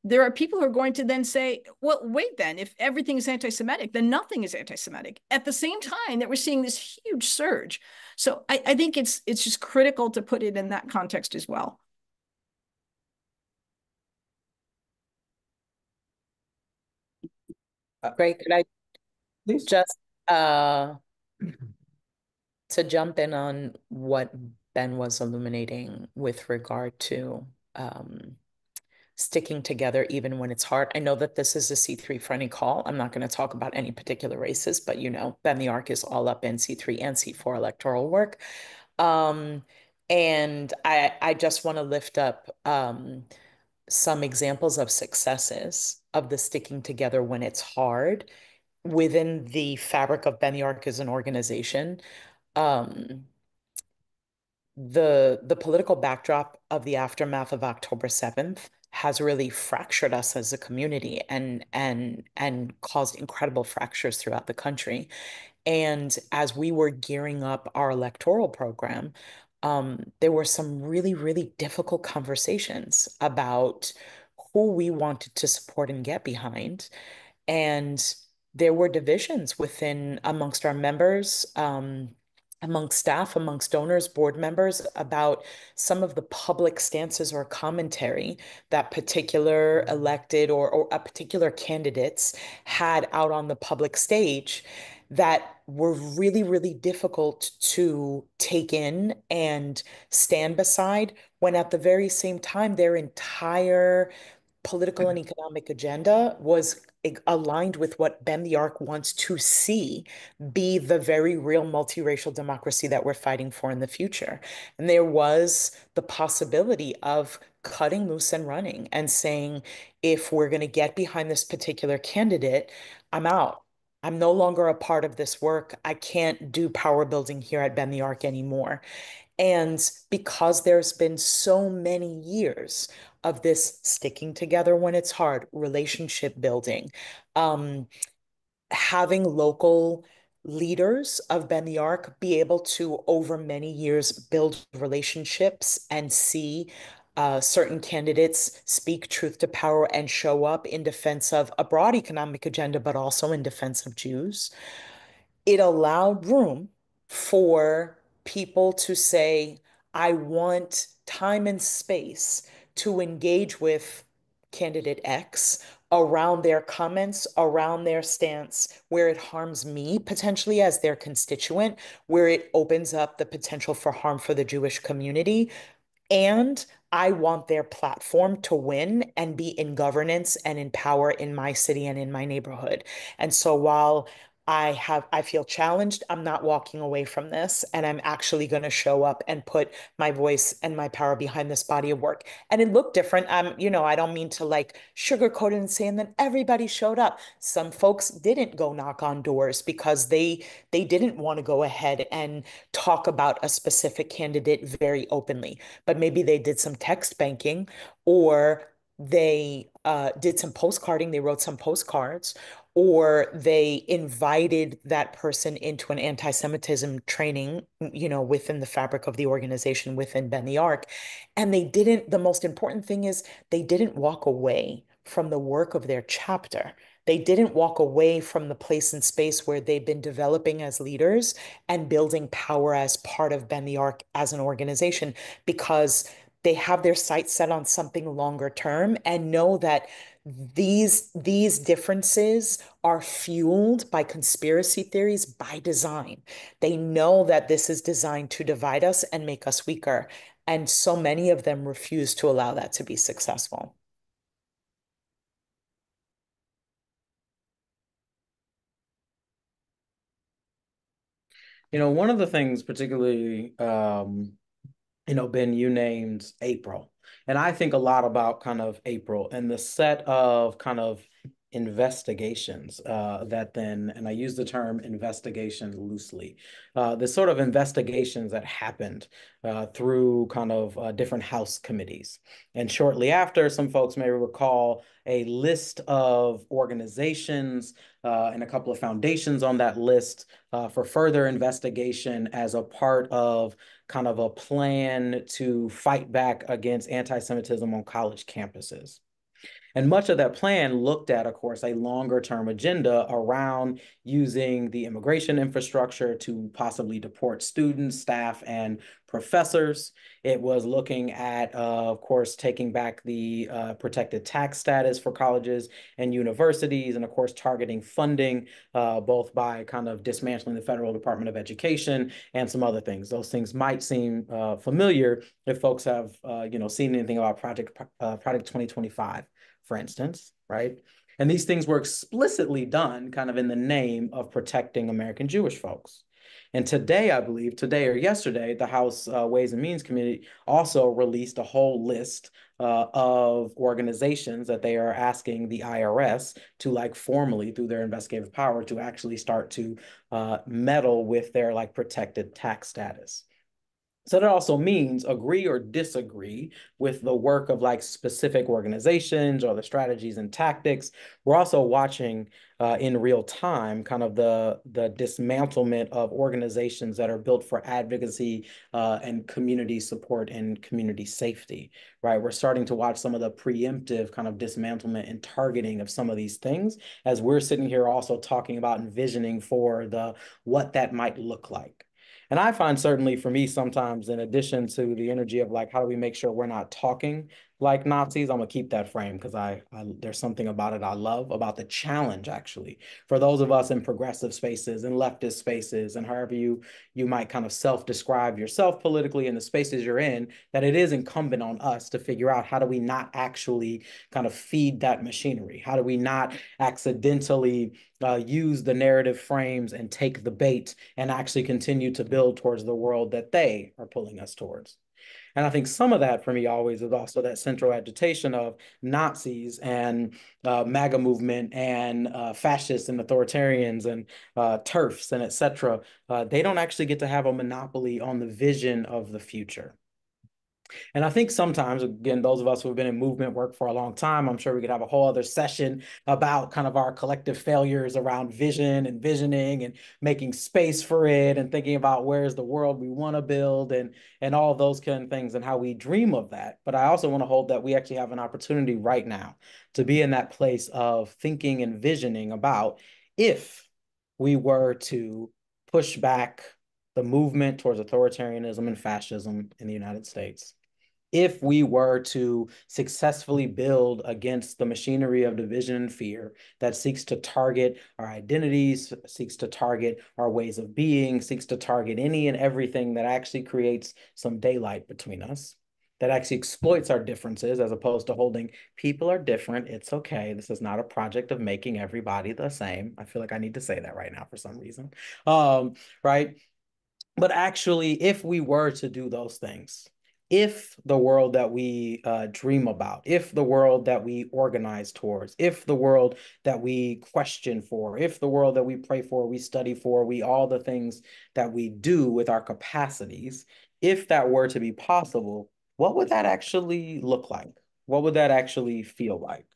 there are people who are going to then say, well, wait, then, if everything is anti-Semitic, then nothing is anti-Semitic, at the same time that we're seeing this huge surge. So I think it's just critical to put it in that context as well. Graie, could I Please. just to jump in on what Ben was illuminating with regard to sticking together even when it's hard. I know that this is a C3 friendly call. I'm not going to talk about any particular races, but Ben the Arc is all up in C3 and C4 electoral work. And I just want to lift up some examples of successes of the sticking together when it's hard, within the fabric of Ben the Arc as an organization, um, the political backdrop of the aftermath of October 7th has really fractured us as a community and caused incredible fractures throughout the country. And as we were gearing up our electoral program, there were some really, really difficult conversations about who we wanted to support and get behind. And there were divisions within amongst our members, amongst staff, amongst donors, board members about some of the public stances or commentary that particular elected or a particular candidates had out on the public stage that were really, really difficult to take in and stand beside, when at the very same time, their entire political and economic agenda was aligned with what Ben the Arc wants to see be the very real multiracial democracy that we're fighting for in the future. And there was the possibility of cutting loose and running and saying, if we're going to get behind this particular candidate, I'm out. I'm no longer a part of this work. I can't do power building here at Ben the Arc anymore. And because there's been so many years of this sticking together when it's hard, relationship building, um, having local leaders of Ben the Arc be able to, over many years, build relationships and see certain candidates speak truth to power and show up in defense of a broad economic agenda, but also in defense of Jews. It allowed room for people to say, I want time and space to engage with candidate X around their comments, around their stance, where it harms me potentially as their constituent, where it opens up the potential for harm for the Jewish community. And I want their platform to win and be in governance and in power in my city and in my neighborhood. And so while I feel challenged, I'm not walking away from this, and I'm actually going to show up and put my voice and my power behind this body of work. And it looked different. I don't mean to like sugarcoat it and say, and then everybody showed up. Some folks didn't go knock on doors because they didn't want to go ahead and talk about a specific candidate very openly, but maybe they did some text banking, or they did some postcarding, they wrote some postcards, or they invited that person into an anti-Semitism training, within the fabric of the organization, within Ben the Arc. And the most important thing is they didn't walk away from the work of their chapter. They didn't walk away from the place and space where they've been developing as leaders and building power as part of Ben the Arc as an organization, because they have their sights set on something longer term and know that these differences are fueled by conspiracy theories by design. They know that this is designed to divide us and make us weaker. And so many of them refuse to allow that to be successful. One of the things particularly, Ben, you named April. And I think a lot about kind of April and the set of kind of investigations that then, and I use the term investigation loosely, the sort of investigations that happened through kind of different House committees. And shortly after, some folks may recall a list of organizations and a couple of foundations on that list for further investigation as a part of kind of a plan to fight back against anti-Semitism on college campuses. And much of that plan looked at, of course, a longer term agenda around using the immigration infrastructure to possibly deport students, staff, and professors. It was looking at, of course, taking back the protected tax status for colleges and universities, and of course, targeting funding, both by kind of dismantling the Federal Department of Education and some other things. Those things might seem familiar if folks have, seen anything about Project 2025. For instance, right? And these things were explicitly done kind of in the name of protecting American Jewish folks. And today, I believe, today or yesterday, the House Ways and Means Committee also released a whole list of organizations that they are asking the IRS to, like, formally, through their investigative power, to actually start to meddle with their, like, protected tax status. So that also means agree or disagree with the work of, like, specific organizations or the strategies and tactics. We're also watching in real time kind of the dismantlement of organizations that are built for advocacy and community support and community safety, right? We're starting to watch some of the preemptive kind of dismantlement and targeting of some of these things as we're sitting here also talking about envisioning for the what that might look like. And I find, certainly for me, sometimes, in addition to the energy of, like, how do we make sure we're not talking like Nazis, I'm gonna keep that frame because I there's something about it I love, about the challenge, actually, for those of us in progressive spaces and leftist spaces, and however you might kind of self-describe yourself politically in the spaces you're in, that it is incumbent on us to figure out how do we not actually kind of feed that machinery? How do we not accidentally use the narrative frames and take the bait and actually continue to build towards the world that they are pulling us towards? And I think some of that for me always is also that central agitation of Nazis and MAGA movement and fascists and authoritarians and TERFs and et cetera. They don't actually get to have a monopoly on the vision of the future. And I think sometimes, again, those of us who have been in movement work for a long time, I'm sure we could have a whole other session about kind of our collective failures around vision and visioning and making space for it and thinking about where's the world we want to build and all of those kind of things and how we dream of that. But I also want to hold that we actually have an opportunity right now to be in that place of thinking and visioning about if we were to push back the movement towards authoritarianism and fascism in the United States, if we were to successfully build against the machinery of division and fear that seeks to target our identities, seeks to target our ways of being, seeks to target any and everything that actually creates some daylight between us, that actually exploits our differences as opposed to holding people are different, it's okay, this is not a project of making everybody the same. I feel like I need to say that right now for some reason, right? But actually, if we were to do those things, if the world that we dream about, if the world that we organize towards, if the world that we question for, if the world that we pray for, we study for, we all the things that we do with our capacities, if that were to be possible, what would that actually look like? What would that actually feel like?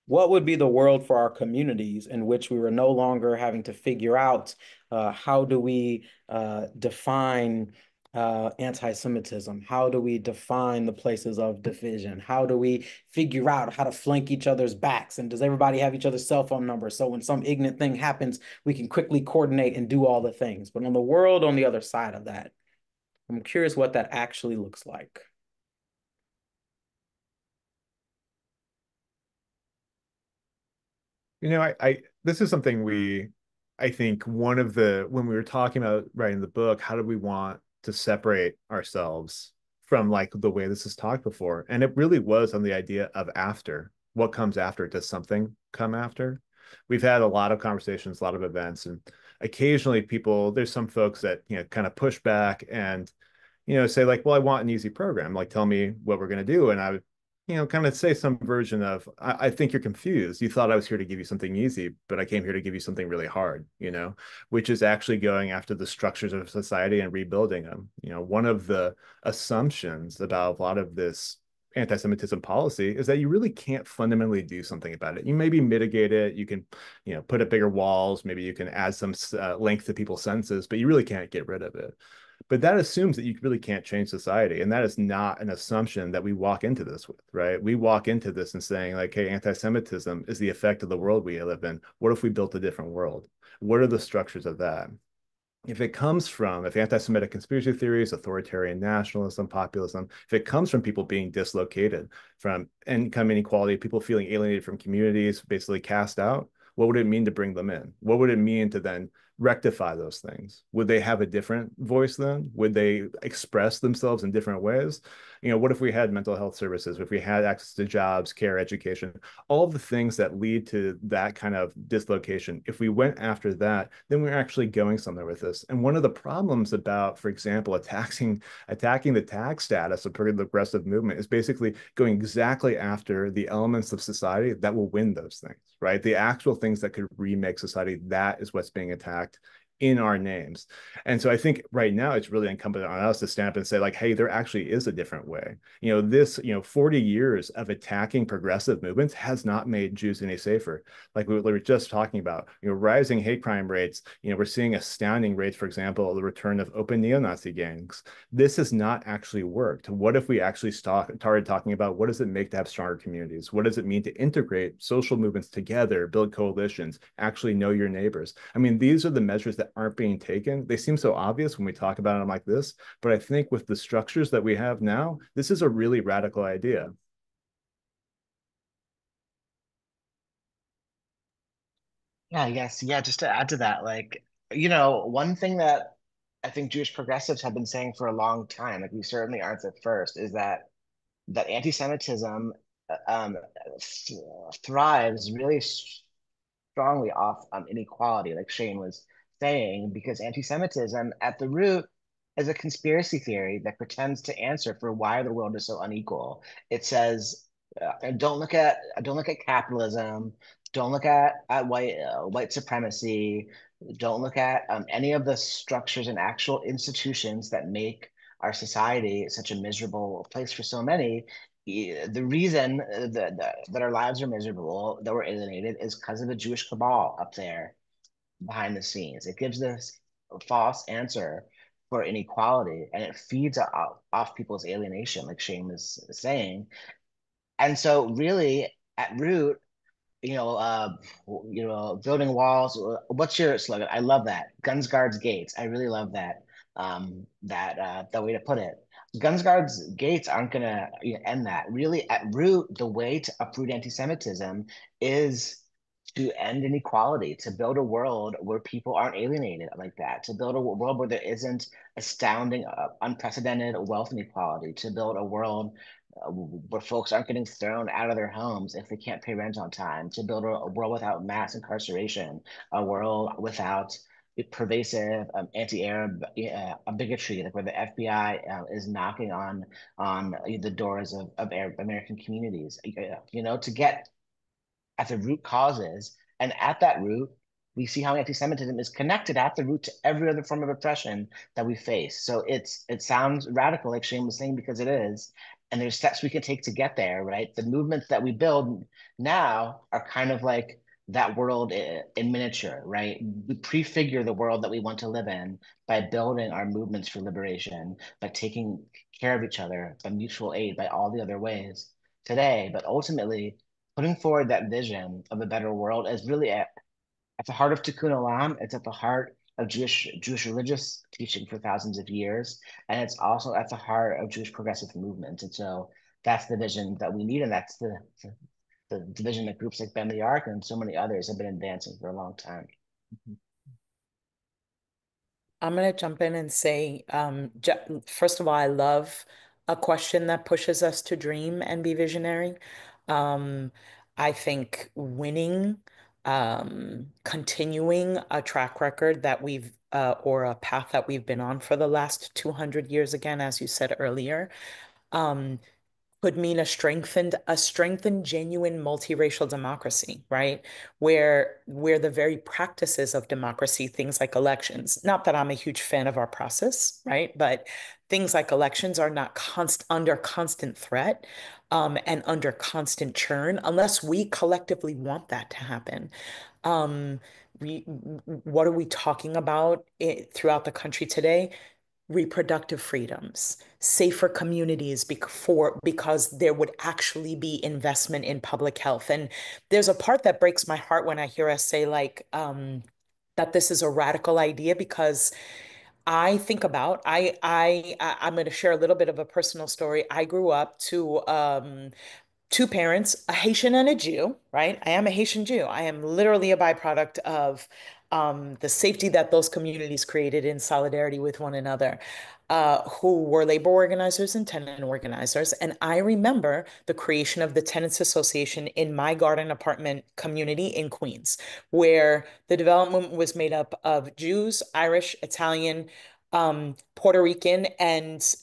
What would be the world for our communities in which we were no longer having to figure out how do we define anti-Semitism? How do we define the places of division? How do we figure out how to flank each other's backs? And does everybody have each other's cell phone numbers? So when some ignorant thing happens, we can quickly coordinate and do all the things. But on the world on the other side of that, I'm curious what that actually looks like. I this is something I think one of the, when we were talking about writing the book, how do we want to separate ourselves from, like, the way this is talked before? And it really was on the idea of after. What comes after? Does something come after? We've had a lot of conversations, a lot of events, and occasionally there's some folks that, kind of push back and, say, like, well, I want an easy program. Like, tell me what we're going to do. And I would, kind of say some version of, I think you're confused. You thought I was here to give you something easy, but I came here to give you something really hard, which is actually going after the structures of society and rebuilding them. One of the assumptions about a lot of this anti-Semitism policy is that you really can't fundamentally do something about it. You maybe mitigate it. You can, put up bigger walls. Maybe you can add some length to people's senses, but you really can't get rid of it. But that assumes that you really can't change society. And that is not an assumption that we walk into this with, right? We walk into this and saying, like, hey, anti-Semitism is the effect of the world we live in. What if we built a different world? What are the structures of that? If anti-Semitic conspiracy theories, authoritarian nationalism, populism, if it comes from people being dislocated, from income inequality, people feeling alienated from communities, basically cast out, what would it mean to bring them in? What would it mean to then rectify those things? Would they have a different voice then? Would they express themselves in different ways? What if we had mental health services, if we had access to jobs, care, education, all of the things that lead to that kind of dislocation? If we went after that, then we're actually going somewhere with this. And one of the problems about, for example, attacking the tag status of progressive movement is basically going exactly after the elements of society that will win those things, right? The actual things that could remake society, that is what's being attacked in our names. And so I think right now it's really incumbent on us to stand up and say, like, hey, there actually is a different way. 40 years of attacking progressive movements has not made Jews any safer. Like we were just talking about, rising hate crime rates. We're seeing astounding rates, for example, the return of open neo-Nazi gangs. This has not actually worked. What if we actually started talking about what does it make to have stronger communities? What does it mean to integrate social movements together, build coalitions, actually know your neighbors? I mean, these are the measures that aren't being taken. They seem so obvious when we talk about them like this, but I think with the structures that we have now, this is a really radical idea. Yeah, yes, yeah, just to add to that, like, one thing that I think Jewish progressives have been saying for a long time, like we certainly aren't at first, is that anti-Semitism um, thrives really strongly off inequality, like Shane was saying, because anti-Semitism at the root is a conspiracy theory that pretends to answer for why the world is so unequal. It says, and don't look at capitalism, don't look at white supremacy, don't look at any of the structures and actual institutions that make our society such a miserable place for so many. The reason that our lives are miserable, that we're alienated, is because of the Jewish cabal up there behind the scenes. It gives this false answer for inequality, and it feeds off people's alienation, like Shane was saying. And so, really, at root, building walls. What's your slogan? I love that. Guns, guards, gates. I really love that. That way to put it. Guns, guards, gates aren't gonna end that. Really, at root, the way to uproot anti-Semitism is to end inequality, to build a world where people aren't alienated like that, to build a world where there isn't astounding, unprecedented wealth inequality, to build a world where folks aren't getting thrown out of their homes if they can't pay rent on time, to build a world without mass incarceration, a world without pervasive anti-Arab bigotry, like where the FBI is knocking on the doors of Arab American communities, to get at the root causes. And at that root, we see how anti-Semitism is connected at the root to every other form of oppression that we face. So it sounds radical, like Shane was saying, because it is. And there's steps we can take to get there, right? The movements that we build now are kind of like that world in miniature, right? We prefigure the world that we want to live in by building our movements for liberation, by taking care of each other, by mutual aid, by all the other ways today. But ultimately, putting forward that vision of a better world is really at the heart of Tikkun Olam. It's at the heart of Jewish religious teaching for thousands of years, and it's also at the heart of Jewish progressive movement. And so that's the vision that we need, and that's the vision that groups like Bend the Arc and so many others have been advancing for a long time. I'm going to jump in and say, first of all, I love a question that pushes us to dream and be visionary. Um, I think winning, continuing a track record that or a path that we've been on for the last 200 years, again, as you said earlier, um, could mean a strengthened genuine multiracial democracy, right? Where the very practices of democracy, things like elections, not that I'm a huge fan of our process, right? But things like elections are not under constant threat, and under constant churn unless we collectively want that to happen. Um, what are we talking about throughout the country today? Reproductive freedoms, safer communities because there would actually be investment in public health. And there's a part that breaks my heart when I hear us say like that this is a radical idea because I think about I'm going to share a little bit of a personal story. I grew up to two parents, a Haitian and a Jew, right? I am a Haitian Jew. I am literally a byproduct of the safety that those communities created in solidarity with one another, who were labor organizers and tenant organizers. And I remember the creation of the Tenants Association in my garden apartment community in Queens, where the development was made up of Jews, Irish, Italian, Puerto Rican, and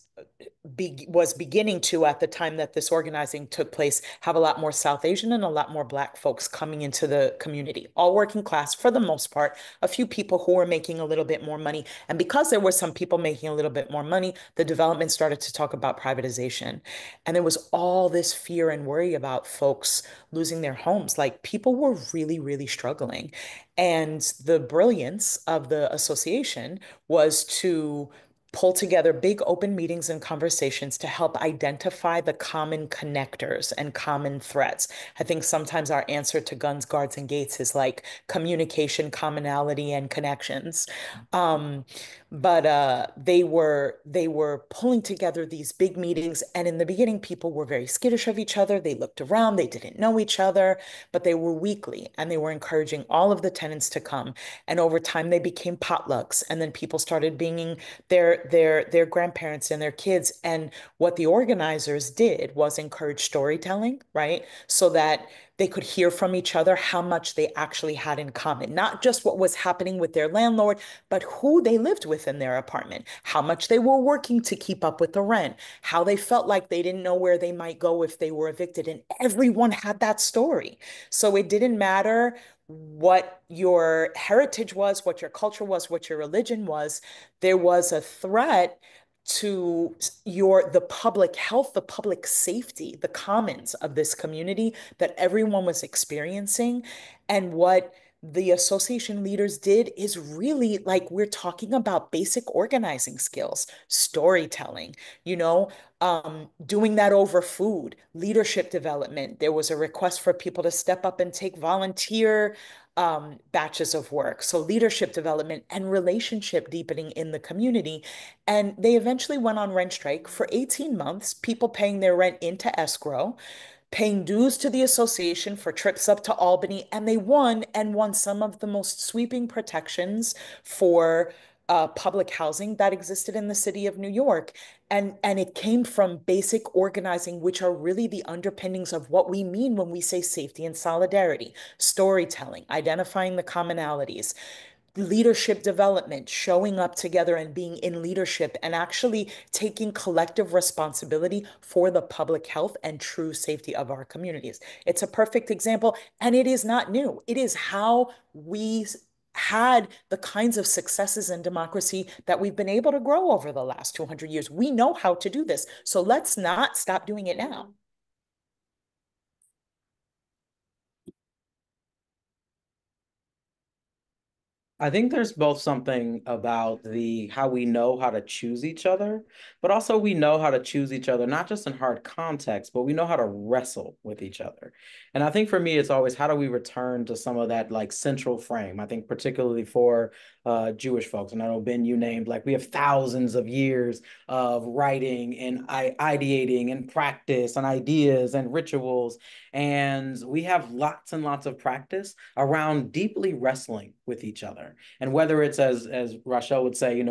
was beginning to, at the time that this organizing took place, have a lot more South Asian and a lot more Black folks coming into the community, all working class for the most part, a few people who were making a little bit more money. And because there were some people making a little bit more money, the development started to talk about privatization. And there was all this fear and worry about folks losing their homes. Like, people were really, really struggling. And the brilliance of the association was to pull together big open meetings and conversations to help identify the common connectors and common threats. I think sometimes our answer to guns, guards, and gates is like communication, commonality, and connections. But they were pulling together these big meetings, and in the beginning, people were very skittish of each other. They looked around, they didn't know each other, but they were weekly, and they were encouraging all of the tenants to come. And over time, they became potlucks, and then people started bringing their grandparents and their kids. And what the organizers did was encourage storytelling, right? So that they could hear from each other how much they actually had in common, not just what was happening with their landlord, but who they lived with in their apartment, how much they were working to keep up with the rent, how they felt like they didn't know where they might go if they were evicted. And everyone had that story. So it didn't matter what your heritage was, what your culture was, what your religion was. There was a threat to the public health, the public safety, the commons of this community that everyone was experiencing. And what the association leaders did is really, like, we're talking about basic organizing skills, storytelling, doing that over food, leadership development. There was a request for people to step up and take volunteer batches of work. So leadership development and relationship deepening in the community. And they eventually went on rent strike for 18 months, people paying their rent into escrow, paying dues to the association for trips up to Albany, and they won some of the most sweeping protections for public housing that existed in the city of New York. And it came from basic organizing, which are really the underpinnings of what we mean when we say safety and solidarity: storytelling, identifying the commonalities, leadership development, showing up together and being in leadership, and actually taking collective responsibility for the public health and true safety of our communities. It's a perfect example, and it is not new. It is how we had the kinds of successes in democracy that we've been able to grow over the last 200 years. We know how to do this. So let's not stop doing it now. I think there's both something about how we know how to choose each other, but also we know how to choose each other, not just in hard context, but we know how to wrestle with each other. And I think for me, it's always, how do we return to some of that like central frame? I think particularly for Jewish folks, and I know, Ben, you named, like, we have thousands of years of writing and ideating and practice and ideas and rituals. And we have lots and lots of practice around deeply wrestling with each other. And whether it's, as Rachel would say,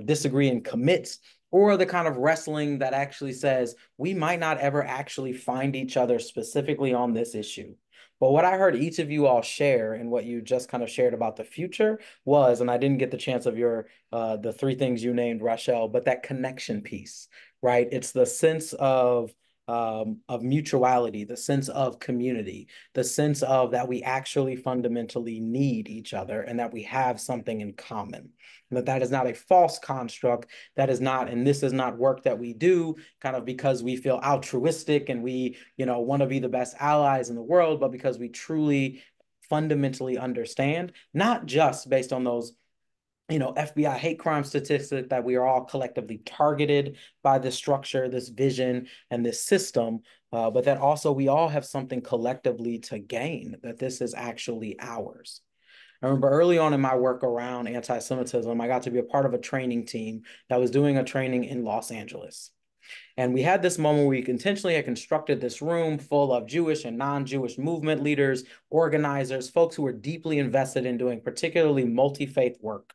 disagree and commits, or the kind of wrestling that actually says we might not ever actually find each other specifically on this issue. But what I heard each of you all share, and what you just kind of shared about the future was, and I didn't get the chance of the three things you named, Rachel, but that connection piece, right? It's the sense of mutuality, the sense of community, the sense of that we actually fundamentally need each other and that we have something in common. And that is not a false construct. That is not, and this is not work that we do kind of because we feel altruistic and we, want to be the best allies in the world, but because we truly fundamentally understand, not just based on those FBI hate crime statistic that we are all collectively targeted by this structure, this vision, and this system, but that also we all have something collectively to gain, that this is actually ours. I remember early on in my work around anti-Semitism, I got to be a part of a training team that was doing a training in Los Angeles. And we had this moment where we intentionally had constructed this room full of Jewish and non-Jewish movement leaders, organizers, folks who were deeply invested in doing particularly multi-faith work.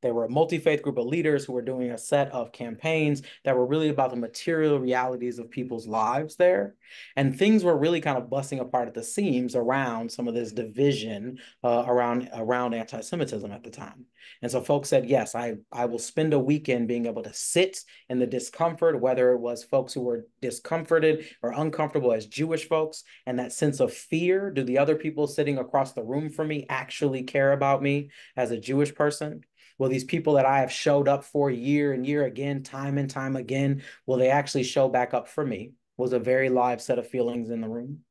They were a multi-faith group of leaders who were doing a set of campaigns that were really about the material realities of people's lives there. And things were really kind of busting apart at the seams around some of this division around anti-Semitism at the time. And so folks said, yes, I will spend a weekend being able to sit in the discomfort, whether it was folks who were discomforted or uncomfortable as Jewish folks, and that sense of fear. Do the other people sitting across the room from me actually care about me as a Jewish person? Will these people that I have showed up for year and year again, time and time again, will they actually show back up for me? Was a very live set of feelings in the room.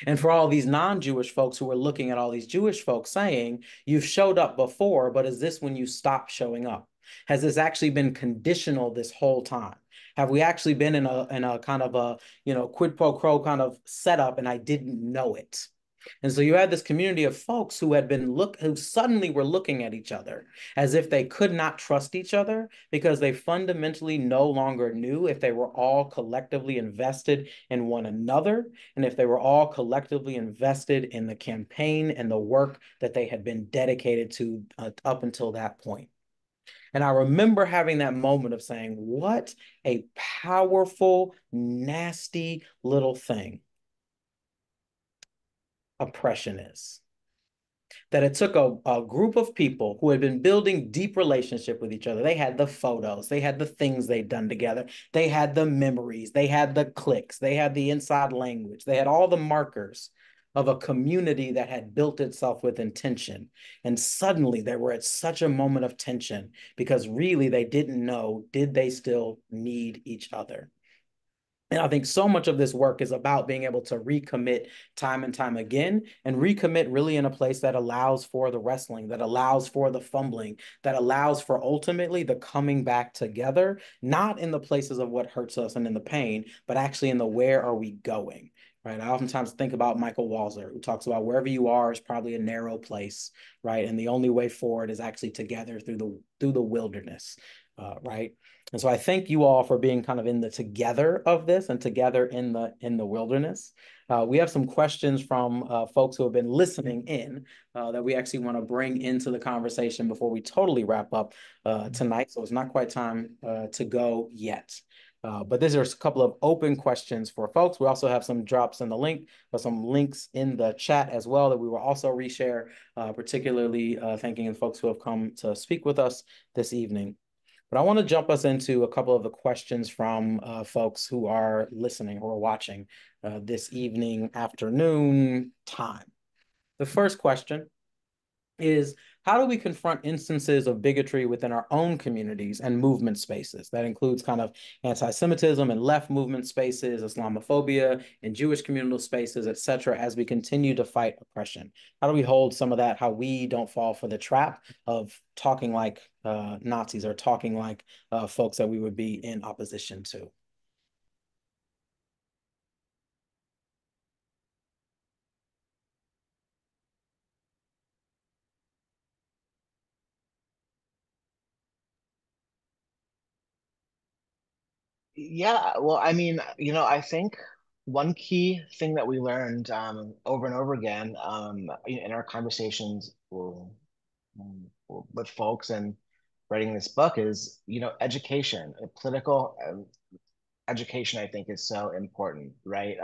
And for all these non-Jewish folks who were looking at all these Jewish folks saying, you've showed up before, but is this when you stop showing up? Has this actually been conditional this whole time? Have we actually been in a kind of a, quid pro quo kind of setup and I didn't know it? And so you had this community of folks who who suddenly were looking at each other as if they could not trust each other because they fundamentally no longer knew if they were all collectively invested in one another and if they were all collectively invested in the campaign and the work that they had been dedicated to up until that point. And I remember having that moment of saying, what a powerful, nasty little thing oppression is. That it took a group of people who had been building deep relationship with each other. They had the photos, they had the things they'd done together, they had the memories, they had the cliques, they had the inside language, they had all the markers of a community that had built itself with intention. And suddenly they were at such a moment of tension because really they didn't know, did they still need each other? And I think so much of this work is about being able to recommit time and time again and recommit really in a place that allows for the wrestling, that allows for the fumbling, that allows for ultimately the coming back together, not in the places of what hurts us and in the pain, but actually in the where are we going, right? I oftentimes think about Michael Walzer, who talks about wherever you are is probably a narrow place, right? And the only way forward is actually together through the wilderness, right? And so I thank you all for being kind of in the together of this and together in the wilderness. We have some questions from folks who have been listening in that we actually want to bring into the conversation before we totally wrap up tonight. So it's not quite time to go yet. But these are a couple of open questions for folks. We also have some drops in the link, but some links in the chat as well that we will also reshare, particularly thanking the folks who have come to speak with us this evening. But I want to jump us into a couple of the questions from folks who are listening or watching this evening, afternoon time. The first question is, how do we confront instances of bigotry within our own communities and movement spaces? That includes kind of anti-Semitism and left movement spaces, Islamophobia and Jewish communal spaces, et cetera, as we continue to fight oppression. How do we hold some of that, how we don't fall for the trap of talking like Nazis or talking like folks that we would be in opposition to? Yeah, well, I mean, I think one key thing that we learned over and over again in our conversations with folks and writing this book is, education, political education, I think, is so important, right?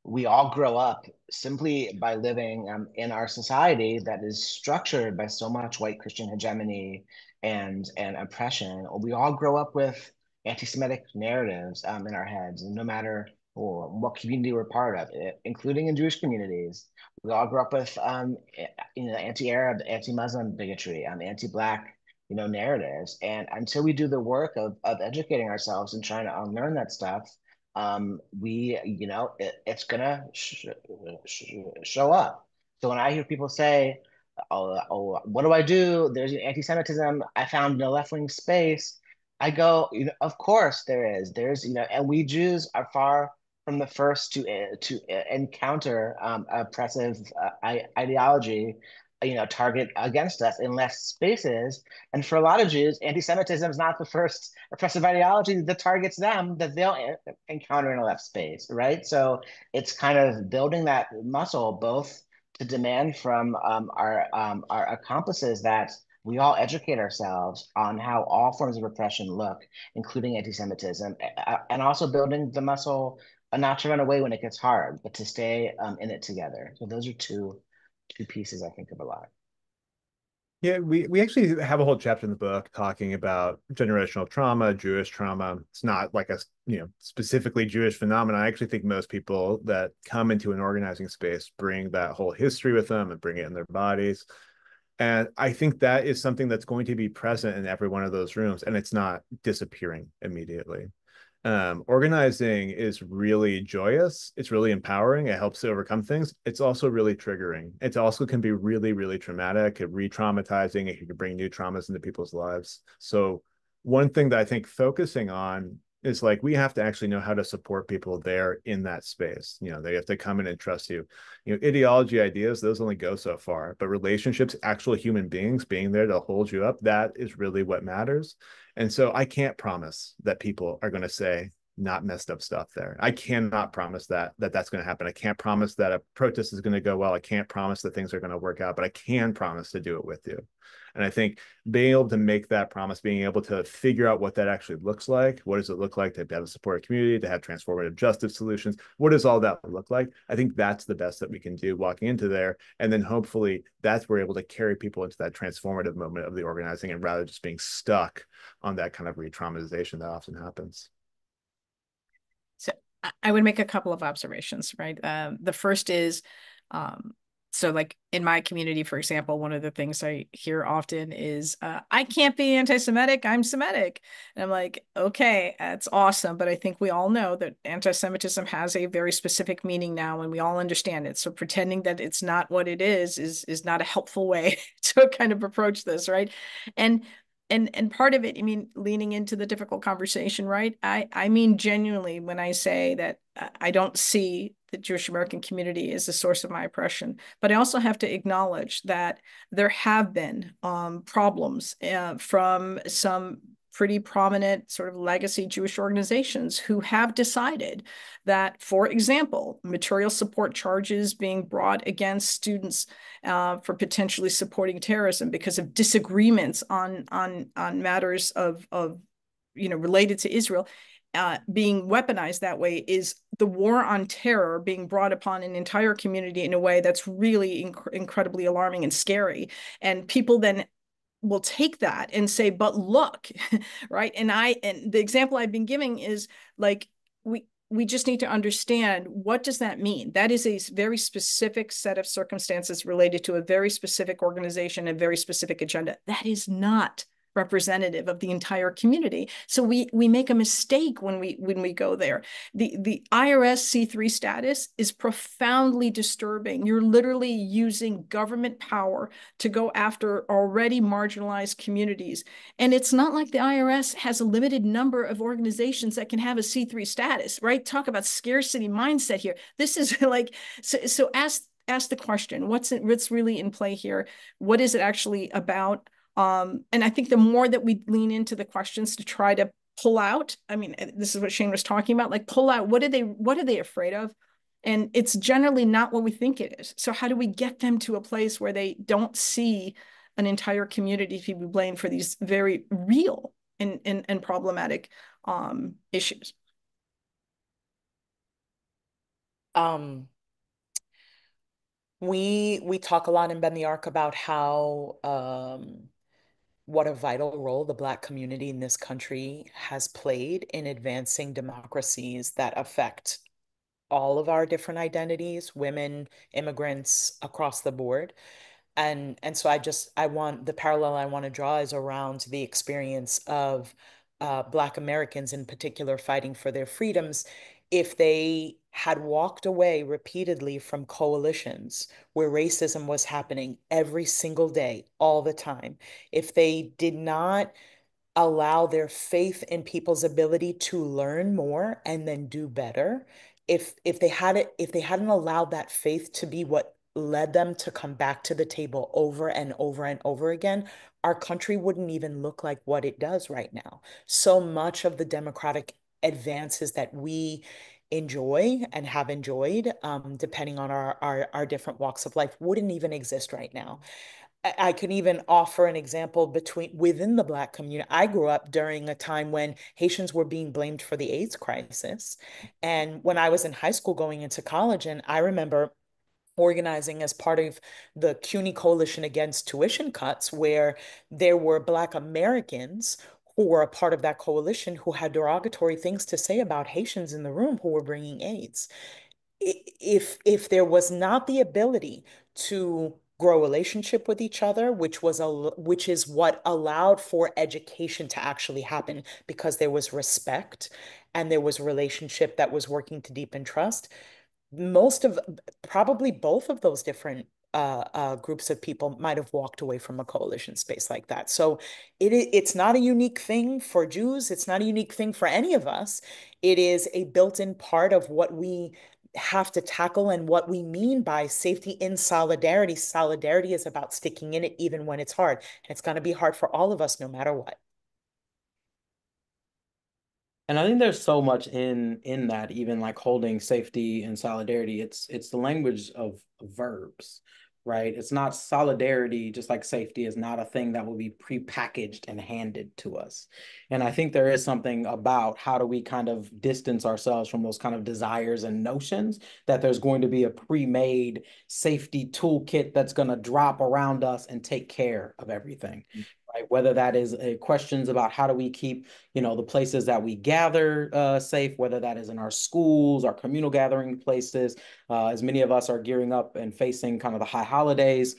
We all grow up simply by living in our society that is structured by so much white Christian hegemony and oppression. We all grow up with anti-Semitic narratives in our heads, and no matter what community we're part of, including in Jewish communities. We all grew up with anti-Arab, anti-Muslim bigotry, anti-Black narratives. And until we do the work of educating ourselves and trying to unlearn that stuff, it's gonna show up. So when I hear people say, oh, what do I do? There's anti-Semitism. I found no left-wing space. I go, of course there is. There's, and we Jews are far from the first to encounter oppressive ideology target against us in less spaces. And for a lot of Jews, anti-Semitism is not the first oppressive ideology that targets them that they'll encounter in a left space, right? So it's kind of building that muscle, both to demand from our accomplices that we all educate ourselves on how all forms of repression look, including anti-Semitism, and also building the muscle not to run away when it gets hard, but to stay in it together. So those are two pieces I think of a lot. Yeah, we actually have a whole chapter in the book talking about generational trauma, Jewish trauma. It's not like a specifically Jewish phenomenon. I actually think most people that come into an organizing space bring that whole history with them and bring it in their bodies. And I think that is something that's going to be present in every one of those rooms, and it's not disappearing immediately. Organizing is really joyous. It's really empowering. It helps to overcome things. It's also really triggering. It also can be really, really traumatic, re-traumatizing. It can bring new traumas into people's lives. So one thing that I think focusing on is like we have to actually know how to support people there in that space. They have to come in and trust you. Ideology ideas, those only go so far, but relationships, actual human beings being there to hold you up, that is really what matters. And so I can't promise that people are going to say not messed up stuff there. I cannot promise that's going to happen. I can't promise that a protest is going to go well. I can't promise that things are going to work out, but I can promise to do it with you. And I think being able to make that promise, being able to figure out what that actually looks like, what does it look like to have a supportive community, to have transformative justice solutions, what does all that look like? I think that's the best that we can do walking into there. And then hopefully that's we're able to carry people into that transformative moment of the organizing and rather just being stuck on that kind of re-traumatization that often happens. So I would make a couple of observations, right? The first is, so like in my community, for example, one of the things I hear often is, I can't be anti-Semitic, I'm Semitic. And I'm like, okay, that's awesome. But I think we all know that anti-Semitism has a very specific meaning now, and we all understand it. So pretending that it's not what it is not a helpful way to kind of approach this, right? And part of it, I mean, leaning into the difficult conversation, right? I mean, genuinely, when I say that I don't see the Jewish American community as a source of my oppression, but I also have to acknowledge that there have been problems from some pretty prominent sort of legacy Jewish organizations who have decided that, for example, material support charges being brought against students for potentially supporting terrorism because of disagreements on matters of related to Israel, being weaponized that way is the war on terror being brought upon an entire community in a way that's really incredibly alarming and scary. And people then will take that and say, but look, right? And the example I've been giving is like, we just need to understand, what does that mean? That is a very specific set of circumstances related to a very specific organization, a very specific agenda. That is not representative of the entire community. So we make a mistake when we go there. The IRS C3 status is profoundly disturbing. You're literally using government power to go after already marginalized communities. And it's not like the IRS has a limited number of organizations that can have a C3 status, right? Talk about scarcity mindset here. This is like, so ask the question, what's really in play here? What is it actually about? And I think the more that we lean into the questions to try to pull out, I mean, this is what Shane was talking about, like pull out, what are they afraid of? And it's generally not what we think it is. So how do we get them to a place where they don't see an entire community to be blamed for these very real and problematic issues? We talk a lot in Bend the Arc about how what a vital role the Black community in this country has played in advancing democracies that affect all of our different identities, women, immigrants across the board. And so I want the parallel I want to draw is around the experience of Black Americans in particular fighting for their freedoms. If they had walked away repeatedly from coalitions where racism was happening every single day, all the time, if they did not allow their faith in people's ability to learn more and then do better, if they hadn't allowed that faith to be what led them to come back to the table over and over and over again, our country wouldn't even look like what it does right now. So much of the democratic advances that we enjoy and have enjoyed, depending on our different walks of life, wouldn't even exist right now. I could even offer an example within the Black community. I grew up during a time when Haitians were being blamed for the AIDS crisis. And when I was in high school going into college, and I remember organizing as part of the CUNY Coalition Against Tuition Cuts, where there were Black Americans who were a part of that coalition who had derogatory things to say about Haitians in the room who were bringing AIDS. If there was not the ability to grow a relationship with each other, which is what allowed for education to actually happen, because there was respect and there was a relationship that was working to deepen trust, most of probably both of those different groups of people might have walked away from a coalition space like that. So it's not a unique thing for Jews. It's not a unique thing for any of us. It is a built-in part of what we have to tackle and what we mean by safety in solidarity. Solidarity is about sticking in it even when it's hard. And it's going to be hard for all of us no matter what. And I think there's so much in that, even like holding safety and solidarity. It's the language of verbs, right? It's not solidarity, just like safety is not a thing that will be prepackaged and handed to us. And I think there is something about how do we kind of distance ourselves from those kind of desires and notions that there's going to be a pre-made safety toolkit that's going to drop around us and take care of everything. Right? Whether that is questions about how do we keep, the places that we gather safe, whether that is in our schools, our communal gathering places, as many of us are gearing up and facing kind of the high holidays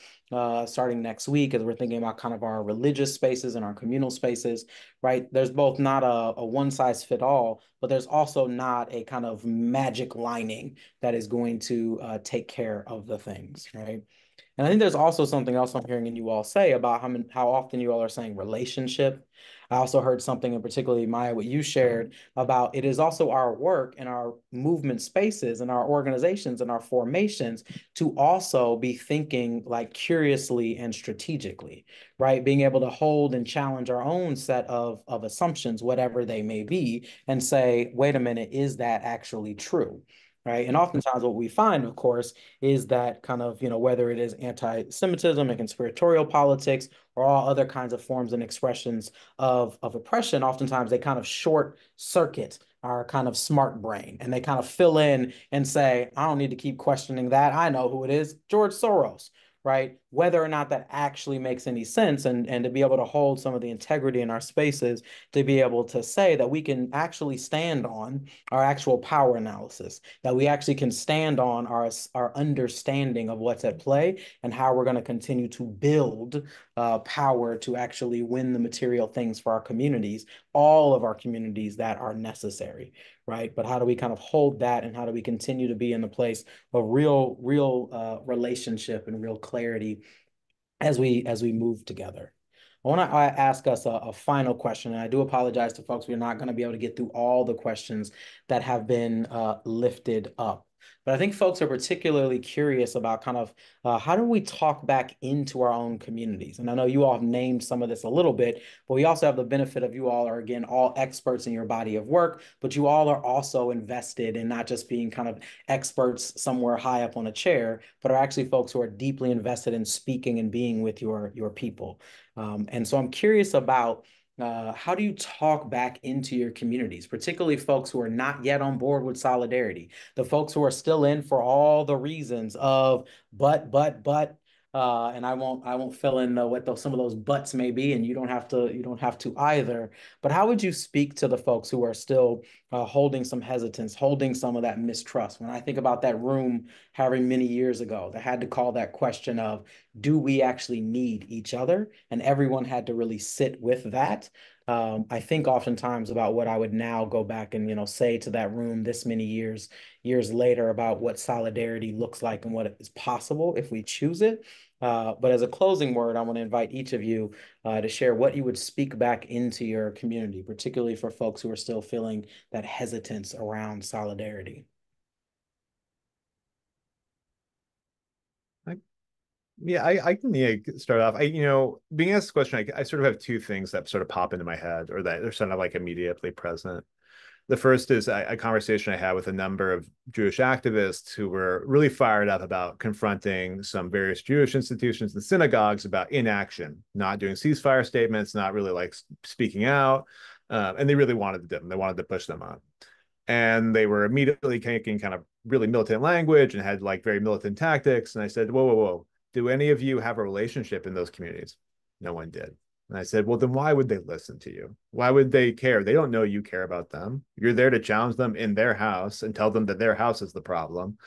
starting next week, as we're thinking about kind of our religious spaces and our communal spaces, right? There's both not a one size fit all, but there's also not a kind of magic lining that is going to take care of the things, right? And I think there's also something else I'm hearing you all say about how often you all are saying relationship. I also heard something, and particularly Maya, what you shared about it is also our work and our movement spaces and our organizations and our formations to also be thinking like curiously and strategically, right? Being able to hold and challenge our own set of assumptions, whatever they may be, and say, wait a minute, is that actually true? Right. And oftentimes what we find, of course, is that kind of, whether it is anti-Semitism and conspiratorial politics or all other kinds of forms and expressions of oppression, oftentimes they kind of short circuit our kind of smart brain and they kind of fill in and say, I don't need to keep questioning that. I know who it is, George Soros. Right? Whether or not that actually makes any sense, and to be able to hold some of the integrity in our spaces, to be able to say that we can actually stand on our actual power analysis, that we actually can stand on our understanding of what's at play and how we're going to continue to build power to actually win the material things for our communities, all of our communities that are necessary, right? But how do we kind of hold that, and how do we continue to be in the place of real relationship and real clarity as we move together? I want to ask us a final question, and I do apologize to folks. We're not going to be able to get through all the questions that have been lifted up. But I think folks are particularly curious about kind of how do we talk back into our own communities? And I know you all have named some of this a little bit, but we also have the benefit of you all are, again, all experts in your body of work, but you all are also invested in not just being kind of experts somewhere high up on a chair, but are actually folks who are deeply invested in speaking and being with your people. And so I'm curious about how do you talk back into your communities, particularly folks who are not yet on board with solidarity, the folks who are still in for all the reasons of but, and I won't fill in what some of those buts may be, and you don't have to either. But how would you speak to the folks who are still holding some hesitance, holding some of that mistrust? When I think about that room however many years ago that had to call that question of, do we actually need each other? And everyone had to really sit with that. I think oftentimes about what I would now go back and say to that room this many years later about what solidarity looks like and what is possible if we choose it. But as a closing word, I want to invite each of you to share what you would speak back into your community, particularly for folks who are still feeling that hesitance around solidarity. Yeah, I can start off. Being asked this question, I sort of have two things that sort of pop into my head, or that are sort of like immediately present. The first is a conversation I had with a number of Jewish activists who were really fired up about confronting some various Jewish institutions and synagogues about inaction, not doing ceasefire statements, not really like speaking out. And they really wanted them. They wanted to push them on. And they were immediately taking kind of really militant language and had like very militant tactics. And I said, whoa, whoa, whoa. Do any of you have a relationship in those communities? No one did. And I said, well, then why would they listen to you? Why would they care? They don't know you care about them. You're there to challenge them in their house and tell them that their house is the problem.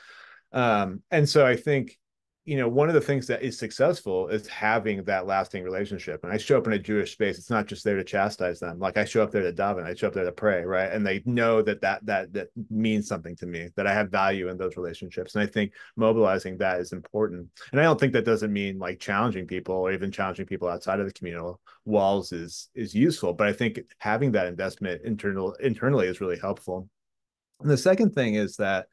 And so I think, one of the things that is successful is having that lasting relationship. And I show up in a Jewish space. It's not just there to chastise them. Like I show up there to daven, I show up there to pray, right? And they know that means something to me, that I have value in those relationships. And I think mobilizing that is important. And I don't think that doesn't mean like challenging people or even challenging people outside of the communal walls is useful. But I think having that investment internally is really helpful. And the second thing is that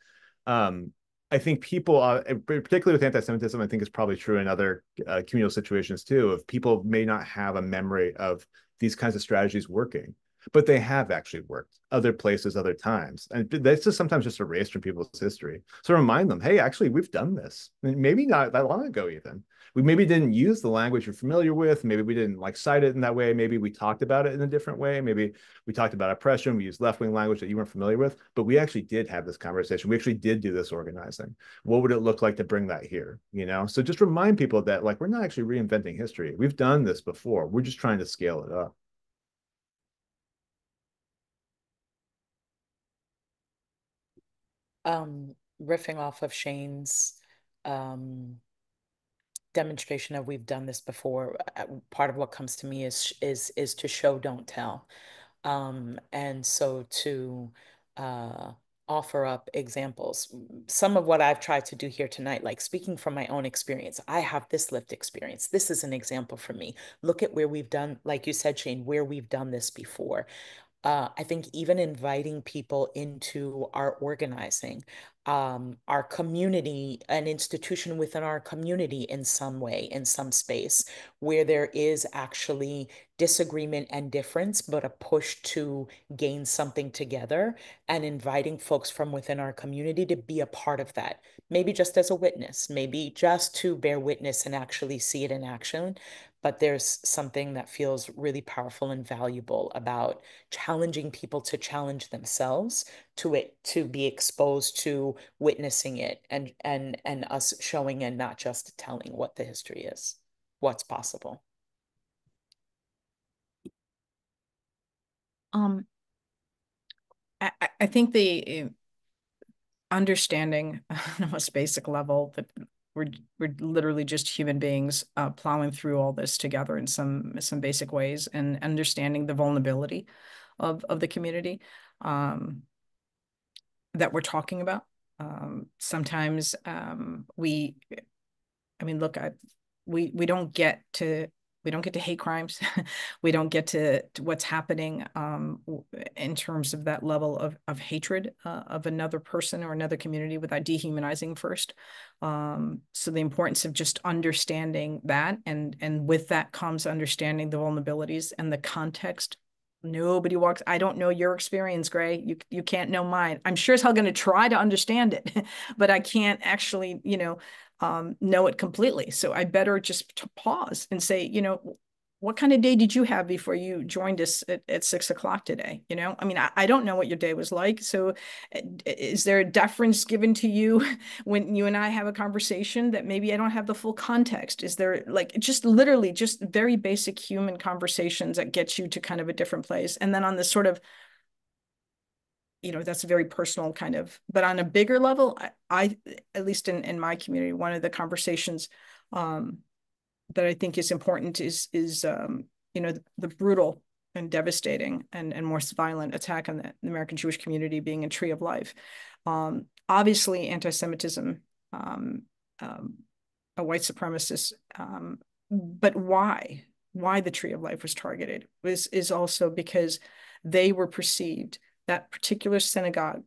I think people, particularly with anti-Semitism, I think is probably true in other communal situations too, if people may not have a memory of these kinds of strategies working, but they have actually worked other places, other times. And that's just sometimes just erased from people's history. So remind them, hey, actually, we've done this. Maybe not that long ago even. We maybe didn't use the language you're familiar with. Maybe we didn't like cite it in that way. Maybe we talked about it in a different way. Maybe we talked about oppression. We used left-wing language that you weren't familiar with, but we actually did have this conversation. We actually did do this organizing. What would it look like to bring that here? So just remind people that like, we're not actually reinventing history. We've done this before. We're just trying to scale it up. Riffing off of Shane's demonstration of we've done this before, part of what comes to me is to show, don't tell. And so to offer up examples. Some of what I've tried to do here tonight, like speaking from my own experience, I have this lived experience. This is an example for me. Look at where we've done, like you said, Shane, where we've done this before. I think even inviting people into our organizing, our community, an institution within our community in some way, in some space, where there is actually disagreement and difference, but a push to gain something together, and inviting folks from within our community to be a part of that. Maybe just as a witness, maybe just to bear witness and actually see it in action. But there's something that feels really powerful and valuable about challenging people to challenge themselves, to be exposed to witnessing it, and us showing and not just telling what the history is, what's possible. I think the understanding on the most basic level that we're literally just human beings plowing through all this together in some basic ways, and understanding the vulnerability of the community that we're talking about. Sometimes we don't get to hate crimes. We don't get to what's happening in terms of that level of hatred of another person or another community without dehumanizing first. So the importance of just understanding that, and with that comes understanding the vulnerabilities and the context. Nobody walks. I don't know your experience, Graie. You can't know mine. I'm sure as hell going to try to understand it, but I can't actually, know it completely. So I better just pause and say, what kind of day did you have before you joined us at 6 o'clock today? I don't know what your day was like. So is there a deference given to you when you and I have a conversation that maybe I don't have the full context? Is there just literally just very basic human conversations that get you to kind of a different place? And then on this sort of, that's a very personal kind of, but on a bigger level, I at least in my community, one of the conversations that I think is important is the brutal and devastating and most violent attack on the American Jewish community being a Tree of Life. Obviously, anti-Semitism, a white supremacist, but why the Tree of Life was targeted is also because they were perceived, that particular synagogue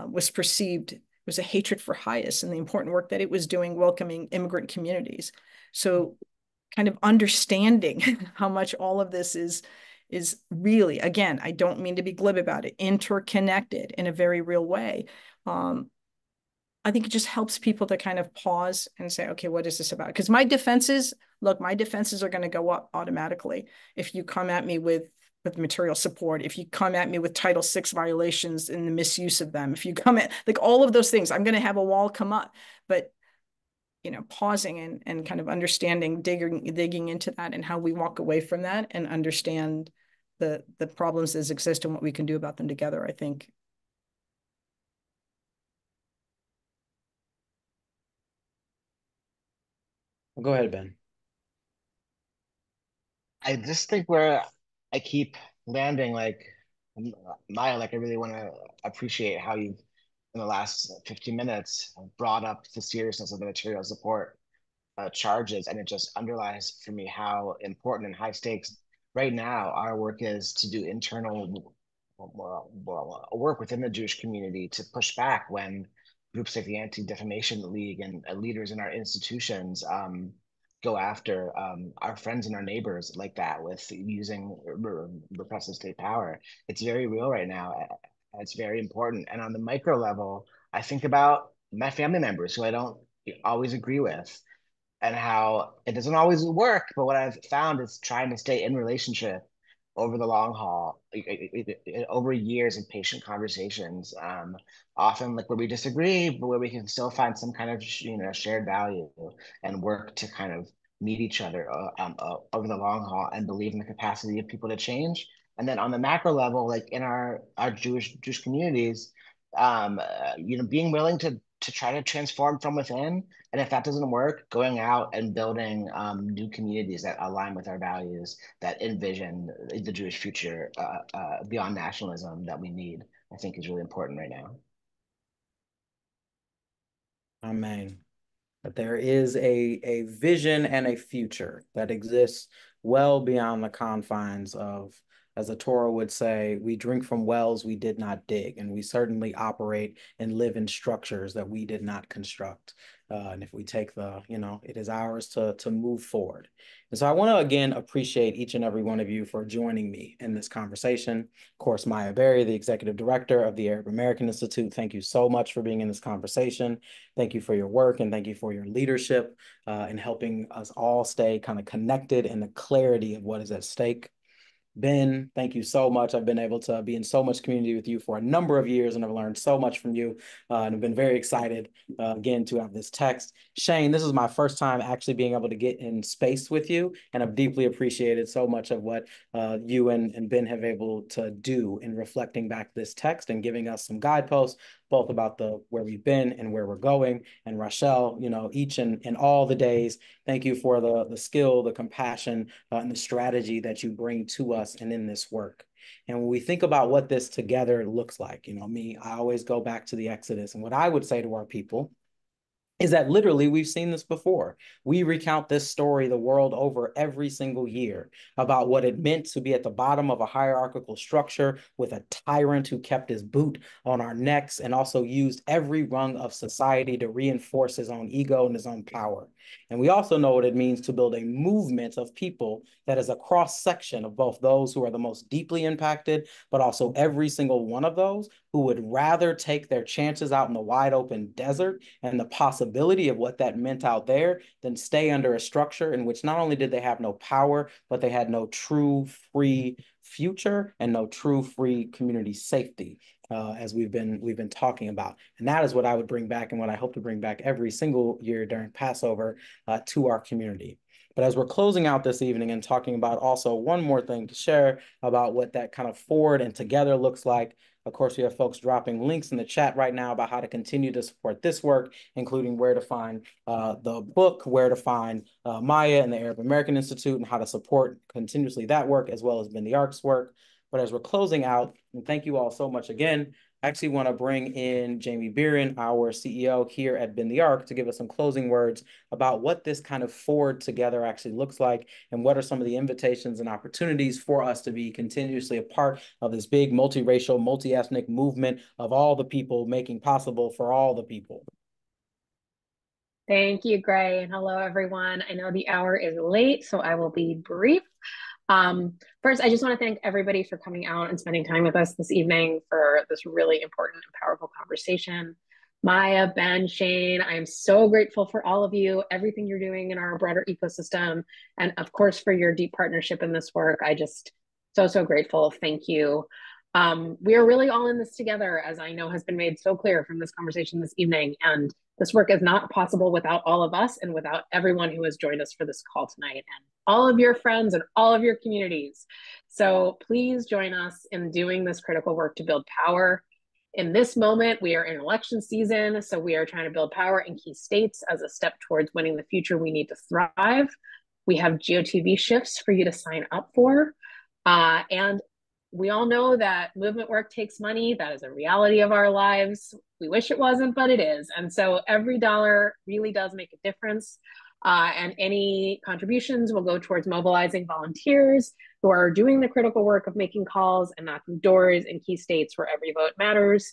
was perceived was a hatred for Hayas and the important work that it was doing welcoming immigrant communities. So kind of understanding how much all of this is really, again, I don't mean to be glib about it, interconnected in a very real way. I think it just helps people to kind of pause and say, okay, what is this about? Because my defenses are going to go up automatically if you come at me with material support, if you come at me with Title VI violations and the misuse of them, if you come at like all of those things, I'm going to have a wall come up. But pausing and kind of understanding, digging into that and how we walk away from that and understand the problems that exist and what we can do about them together, I think. Go ahead, Ben. I just think where I keep landing, like Maya, like I really want to appreciate how you've, in the last 15 minutes, brought up the seriousness of the material support charges, and it just underlies for me how important and high stakes right now our work is to do internal work within the Jewish community to push back when groups like the Anti-Defamation League and leaders in our institutions go after our friends and our neighbors like that with using repressive state power. It's very real right now. It's very important. And on the micro level, I think about my family members who I don't always agree with, and how it doesn't always work. But what I've found is trying to stay in relationship over the long haul, over years and patient conversations, often like where we disagree, but where we can still find some kind of shared value and work to kind of meet each other over the long haul and believe in the capacity of people to change. And then on the macro level, like in our Jewish communities, being willing to try to transform from within. And if that doesn't work, going out and building new communities that align with our values, that envision the Jewish future beyond nationalism that we need, I think is really important right now. Amen. That there is a vision and a future that exists well beyond the confines of, as the Torah would say, we drink from wells we did not dig, and we certainly operate and live in structures that we did not construct. And if we take it is ours to move forward. And so I want to again appreciate each and every one of you for joining me in this conversation. Of course, Maya Berry, the Executive Director of the Arab American Institute, thank you so much for being in this conversation. Thank you for your work and thank you for your leadership in helping us all stay kind of connected in the clarity of what is at stake. Ben, thank you so much. I've been able to be in so much community with you for a number of years, and I've learned so much from you. And I've been very excited, again, to have this text. Shane, this is my first time actually being able to get in space with you, and I've deeply appreciated so much of what you and Ben have able to do in reflecting back this text and giving us some guideposts, both about where we've been and where we're going. And Rachel, each and all the days, thank you for the skill, the compassion, and the strategy that you bring to us and in this work. And when we think about what this together looks like, I always go back to the Exodus. And what I would say to our people is that literally we've seen this before. We recount this story the world over every single year about what it meant to be at the bottom of a hierarchical structure with a tyrant who kept his boot on our necks and also used every rung of society to reinforce his own ego and his own power. And we also know what it means to build a movement of people that is a cross-section of both those who are the most deeply impacted, but also every single one of those who would rather take their chances out in the wide open desert and the possibility of what that meant out there than stay under a structure in which not only did they have no power, but they had no true free future and no true free community safety, as we've been talking about. And that is what I would bring back and what I hope to bring back every single year during Passover to our community. But as we're closing out this evening and talking about also one more thing to share about what that kind of forward and together looks like, of course, we have folks dropping links in the chat right now about how to continue to support this work, including where to find the book, where to find Maya and the Arab American Institute, and how to support continuously that work, as well as Ben the Ark's work. But as we're closing out, and thank you all so much again, I actually want to bring in Jamie Beeren, our CEO here at Bend the Arc, to give us some closing words about what this kind of forward together actually looks like, and what are some of the invitations and opportunities for us to be continuously a part of this big multiracial, multi-ethnic movement of all the people making possible for all the people. Thank you, Graie, and hello, everyone. I know the hour is late, so I will be brief. First, I just want to thank everybody for coming out and spending time with us this evening for this really important and powerful conversation. Maya, Ben, Shane, I am so grateful for all of you, everything you're doing in our broader ecosystem, and of course, for your deep partnership in this work. I just so grateful. Thank you. We are really all in this together, as I know has been made so clear from this conversation this evening. And this work is not possible without all of us and without everyone who has joined us for this call tonight, and all of your friends and all of your communities. So please join us in doing this critical work to build power. In this moment, we are in election season, so we are trying to build power in key states as a step towards winning the future we need to thrive. We have GOTV shifts for you to sign up for. And we all know that movement work takes money. That is a reality of our lives. We wish it wasn't, but it is. And so every dollar really does make a difference. And any contributions will go towards mobilizing volunteers who are doing the critical work of making calls and knocking doors in key states where every vote matters,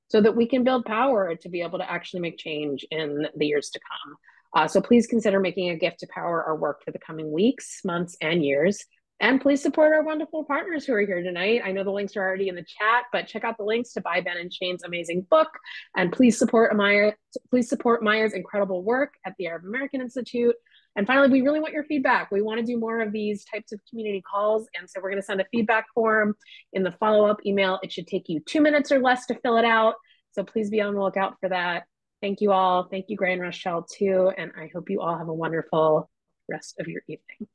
so that we can build power to be able to actually make change in the years to come. So please consider making a gift to power our work for the coming weeks, months, and years. And please support our wonderful partners who are here tonight. I know the links are already in the chat, but check out the links to buy Ben and Shane's amazing book. And please support Maya's incredible work at the Arab American Institute. And finally, we really want your feedback. We want to do more of these types of community calls. And so we're going to send a feedback form in the follow-up email. It should take you 2 minutes or less to fill it out. So please be on the lookout for that. Thank you all. Thank you, Graie and Rochelle, too. And I hope you all have a wonderful rest of your evening.